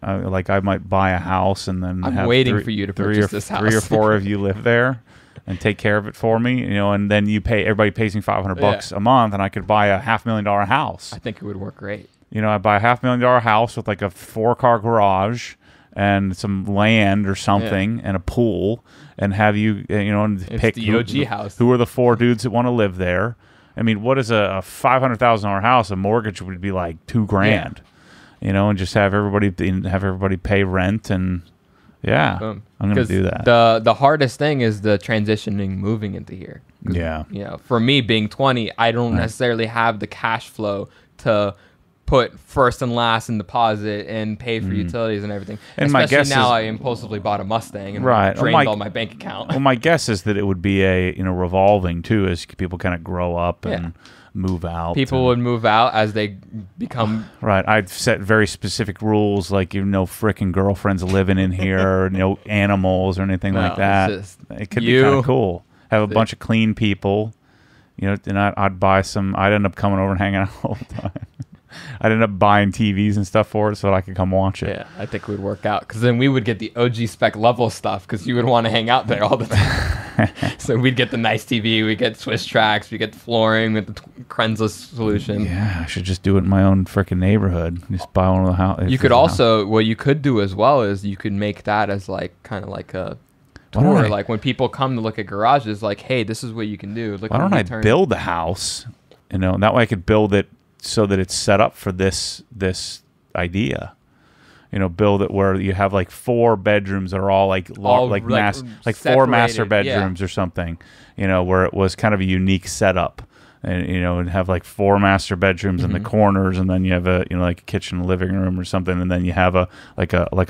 might buy a house and then I'm have waiting for you to purchase this house. 3 or 4 of you live there and take care of it for me, and then everybody pays me $500 a month, and I could buy a $500,000 house. I think it would work great. I buy a $500,000 house with like a 4-car garage and some land or something and a pool, and have you and pick the OG house. Who are the 4 dudes that want to live there? I mean, what is a $500,000 house? A mortgage would be like $2,000, and just have everybody pay rent, and Boom. I'm gonna do that. The hardest thing is the transitioning, moving into here. Yeah, for me being 20, I don't necessarily have the cash flow to put first and last in deposit and pay for utilities and everything. And especially my guess now, I impulsively bought a Mustang and drained all my bank account. Well, my guess is that it would be a revolving too, as people kind of grow up and move out. People would move out as they become right. I'd set very specific rules, like frickin' girlfriends living in here, no animals or anything like that. It could be kind of cool. Have a bunch of clean people, and I'd buy some. I'd end up coming over and hanging out all the time. I'd end up buying TVs and stuff for it so that I could come watch it. Yeah, I think it would work out because then we would get the OG spec level stuff because you would want to hang out there all the time. So we'd get the nice TV, we get Swiss tracks, we get the flooring with the Crenza solution. Yeah, I should just do it in my own freaking neighborhood. Just buy one of the houses. You could also, what you could do as well is you could make that as like kind of like a tour. Like when people come to look at garages, like, hey, this is what you can do. Look, why don't I build a house? And that way I could build it so that it's set up for this idea. Build it where you have like 4 bedrooms that are all like 4 master bedrooms or something. Where it was kind of a unique setup, and have like 4 master bedrooms in the corners, and then you have a like a kitchen, living room or something, and then you have a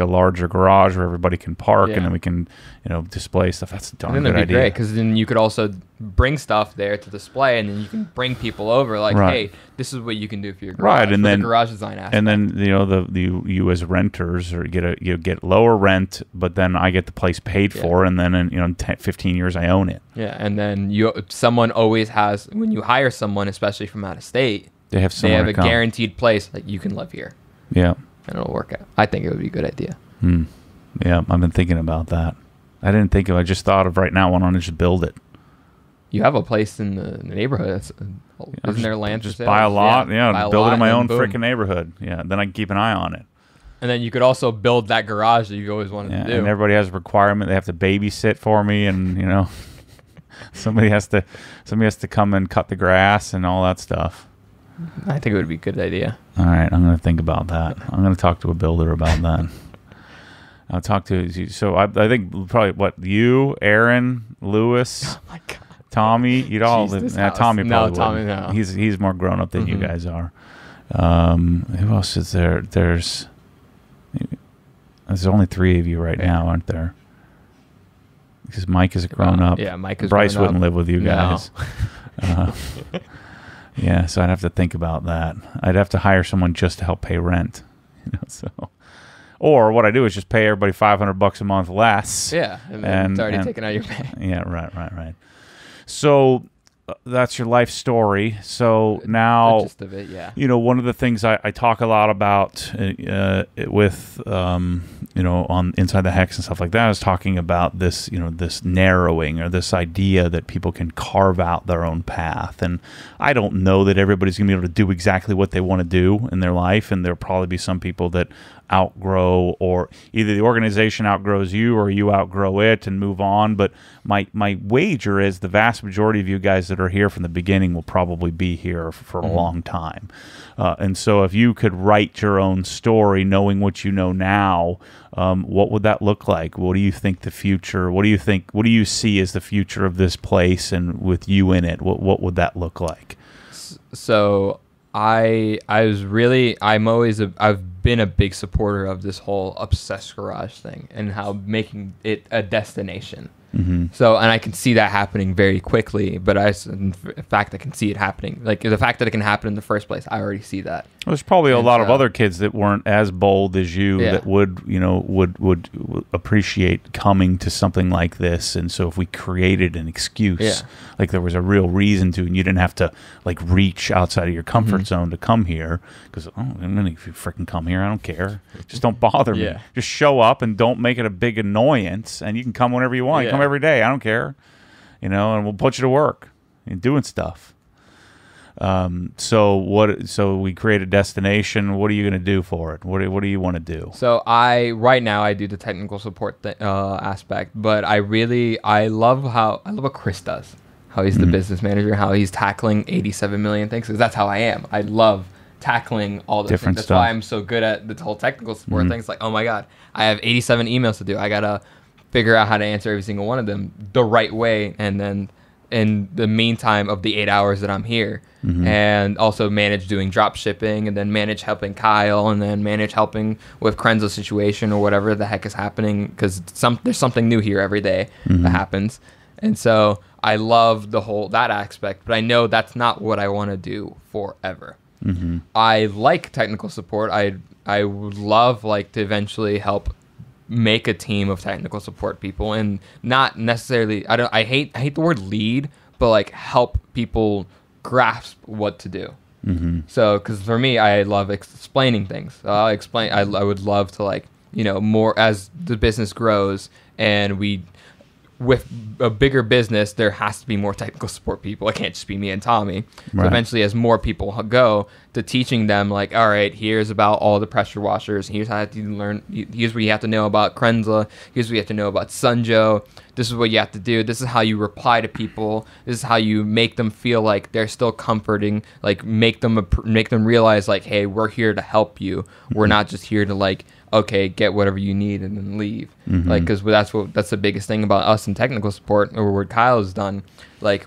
larger garage where everybody can park, and then we can display stuff. That's a darn good idea. That'd be great because then you could also bring stuff there to display, and then you can bring people over like, hey, this is what you can do for your garage. And then the garage design aspect. And then you as renters or you get lower rent, but then I get the place paid for, and then in 15 years I own it. Yeah, and then someone always has, when you hire someone, especially from out of state, they have a guaranteed place like you can live here. Yeah, and it'll work out. I think it would be a good idea. Yeah, I've been thinking about that. I just thought of right now. Why don't I just build it? You have a place in the neighborhood. Isn't there land just for sale? Buy a lot, build it in my own freaking neighborhood. Yeah, then I can keep an eye on it. And then you could also build that garage that you've always wanted to do. And everybody has a requirement; they have to babysit for me, and somebody has to come and cut the grass and all that stuff. I think it would be a good idea. All right, I'm going to think about that. I'm going to talk to a builder about that. I'll talk to. So I think probably you, Aaron, Lewis. Oh my God. Tommy, you'd all live. Tommy probably Tommy, no. He's more grown up than you guys are. Who else is there? There's only 3 of you right now, aren't there? Because Mike is grown up. Yeah, Mike is Bryce grown wouldn't up. live with you guys. No. Yeah, so I'd have to think about that. I'd have to hire someone just to help pay rent. So, Or what I do is just pay everybody $500 a month less. Yeah, and then it's already taken out of your pay. Yeah, right. So that's your life story. So now, Just of it, yeah. One of the things I talk a lot about with, on Inside the Hex and stuff like that is talking about this, this narrowing or this idea that people can carve out their own path. And I don't know that everybody's going to be able to do exactly what they want to do in their life. And there'll probably be some people that outgrow, or either the organization outgrows you or you outgrow it and move on. But my wager is the vast majority of you guys that are here from the beginning will probably be here for a long time. And so if you could write your own story knowing what you know now, what would that look like? What do you think the future, what do you see as the future of this place and with you in it? What would that look like? So I've been a big supporter of this whole Obsessed Garage thing and how making it a destination. So, and I can see that happening very quickly, but in fact, I can see it happening. Like the fact that it can happen in the first place, I already see that. There's probably a lot of other kids that weren't as bold as you that would appreciate coming to something like this. And so if we created an excuse, like there was a real reason to, and you didn't have to like reach outside of your comfort zone to come here because, if you freaking come here, I don't care. Just don't bother me. Just show up and don't make it a big annoyance, and you can come whenever you want. You come every day. I don't care. And we'll put you to work and doing stuff. So we create a destination. What are you going to do for it? What do you want to do? So right now I do the technical support aspect, but I love what Chris does, how he's the business manager, how he's tackling 87 million things. Because that's how I am. I love tackling all the different things. That's why I'm so good at the whole technical support things. Like, oh my God, I have 87 emails to do. I got to figure out how to answer every single one of them the right way, and then in the meantime of the 8 hours that I'm here, and also manage doing drop shipping, and then manage helping Kyle, and then manage helping with Krenzo's situation or whatever the heck is happening, because there's something new here every day that happens. And so I love that aspect, but I know that's not what I want to do forever. I like technical support. I would love to eventually help make a team of technical support people, and not necessarily, I hate the word lead, but help people grasp what to do. So, because for me, I love explaining things. I would love to more as the business grows and with a bigger business, there has to be more technical support people. It can't just be me and Tommy. So eventually, as more people go to teaching them, all right, here's about all the pressure washers. Here's how you learn. Here's what you have to know about Krenza. Here's what you have to know about Sunjo. This is what you have to do. This is how you reply to people. This is how you make them feel like they're still comforting. Make them realize hey, we're here to help you. We're not just here to okay, get whatever you need and then leave. Because that's the biggest thing about us in technical support, or what Kyle has done.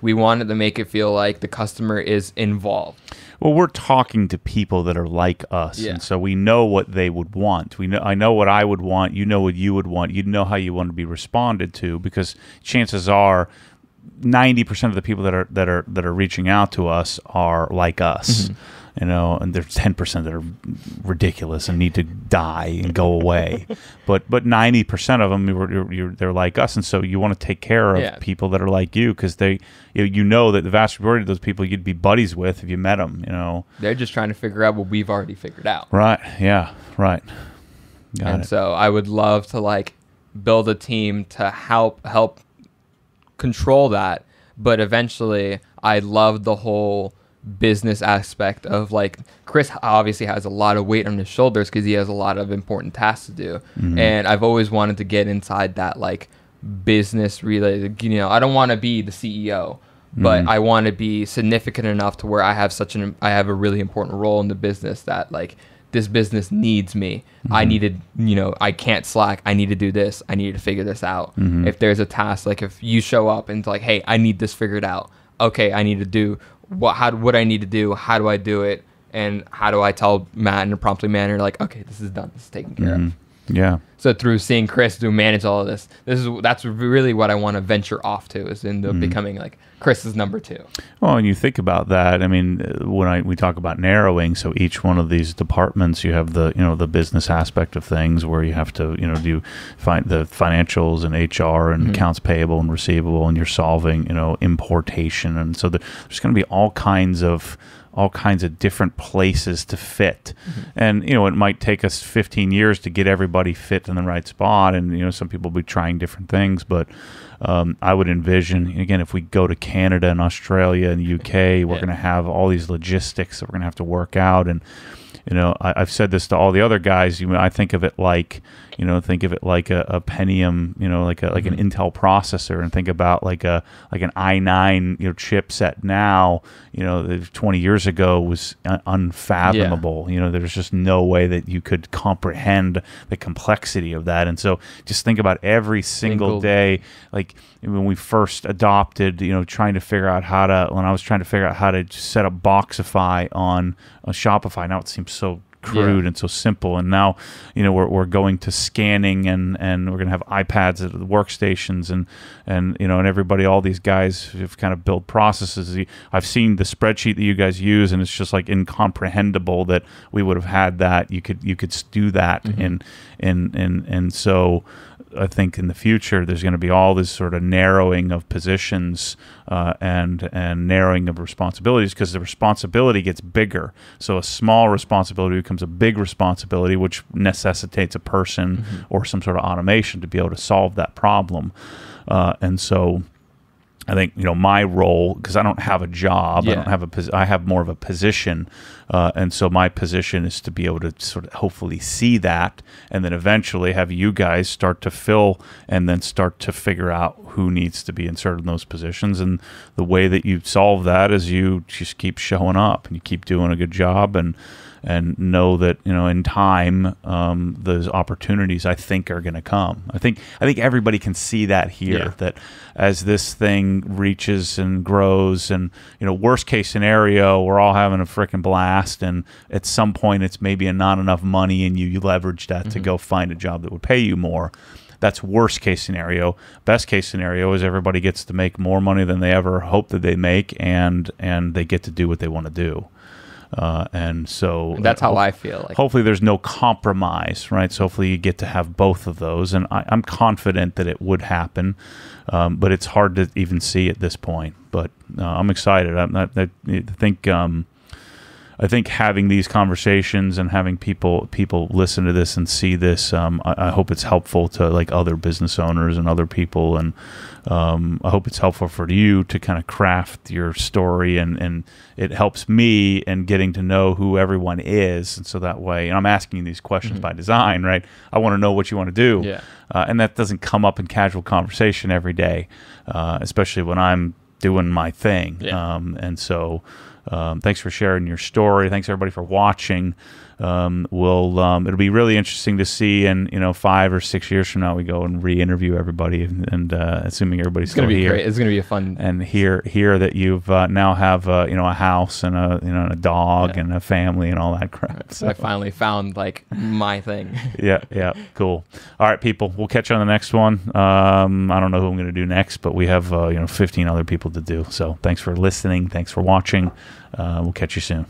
We wanted to make it feel like the customer is involved. Well, we're talking to people that are like us, and so we know what they would want. I know what I would want. You know what you would want. You know how you want to be responded to, because chances are 90% of the people that are reaching out to us are like us. And there's 10% that are ridiculous and need to die and go away, but 90% of them they're like us, and so you want to take care of people that are like you, because that the vast majority of those people you'd be buddies with if you met them. They're just trying to figure out what we've already figured out. Right? Yeah. Right. Got it. So I would love to build a team to help control that, but eventually I love the whole business aspect of Chris obviously has a lot of weight on his shoulders because he has a lot of important tasks to do, and I've always wanted to get inside that business related. I don't want to be the CEO, but I want to be significant enough to where I have a really important role in the business that this business needs me. I needed, I can't slack. I need to do this. I need to figure this out. If there's a task, if you show up and it's hey, I need this figured out. Okay, I need to do what I need to do. How do I do it? And how do I tell Matt in a promptly manner, okay, this is done. This is taken care of. Yeah. So through seeing Chris do manage all of this, that's really what I want to venture off to, is into becoming like Chris's number 2. Well, and you think about that. I mean, when we talk about narrowing, so each one of these departments, you have the business aspect of things where you have to do the financials and HR and accounts payable and receivable, and you're solving importation, and so there's going to be all kinds of different places to fit. And it might take us 15 years to get everybody fit in the right spot, and some people will be trying different things, but I would envision, again, if we go to Canada and Australia and the UK, we're going to have all these logistics that we're going to have to work out. And I've said this to all the other guys. I think of it like a Pentium, like an Intel processor, and think about like an i9 chipset now. 20 years ago was unfathomable. There's just no way that you could comprehend the complexity of that. And so just think about every single day, like when we first adopted, trying to figure out when I was trying to figure out how to set up Boxify on Shopify. Now it seems so crude and so simple, and now we're going to scanning, and we're going to have iPads at the workstations, and everybody, all these guys have kind of built processes. I've seen the spreadsheet that you guys use, and it's just like incomprehensible that we would have had that. You could do that, and so I think in the future there's going to be all this sort of narrowing of positions and narrowing of responsibilities, because the responsibility gets bigger. So a small responsibility becomes a big responsibility, which necessitates a person or some sort of automation to be able to solve that problem. And so I think my role, because I don't have a job, I have more of a position, and so my position is to be able to sort of hopefully see that, and then eventually have you guys start to fill, and then start to figure out who needs to be inserted in those positions. And the way that you solve that is you just keep showing up and you keep doing a good job, and know that in time those opportunities, I think, are going to come. I think everybody can see that here, that as this thing reaches and grows, and worst case scenario, we're all having a freaking blast, and at some point it's maybe not enough money, and you leverage that to go find a job that would pay you more. That's worst case scenario. Best case scenario is everybody gets to make more money than they ever hoped that they make, and they get to do what they want to do. And so that's how I feel. Like, hopefully there's no compromise, right? So hopefully you get to have both of those, and I'm confident that it would happen, but it's hard to even see at this point. But I'm excited. I think having these conversations and having people listen to this and see this, I hope it's helpful to like other business owners and other people, and I hope it's helpful for you to kind of craft your story, and it helps me in getting to know who everyone is, and so that way, and I'm asking you these questions by design, right? I want to know what you want to do, and that doesn't come up in casual conversation every day, especially when I'm doing my thing, and so. Thanks for sharing your story. Thanks everybody for watching. It'll be really interesting to see, in 5 or 6 years from now, we go and re-interview everybody, and assuming everybody's still here. Great. It's going to be a fun. And hear that you've now have a house and a dog and a family and all that crap. So I finally found like my thing. Yeah, cool. All right, people, we'll catch you on the next one. I don't know who I'm going to do next, but we have 15 other people to do. So thanks for listening. Thanks for watching. We'll catch you soon.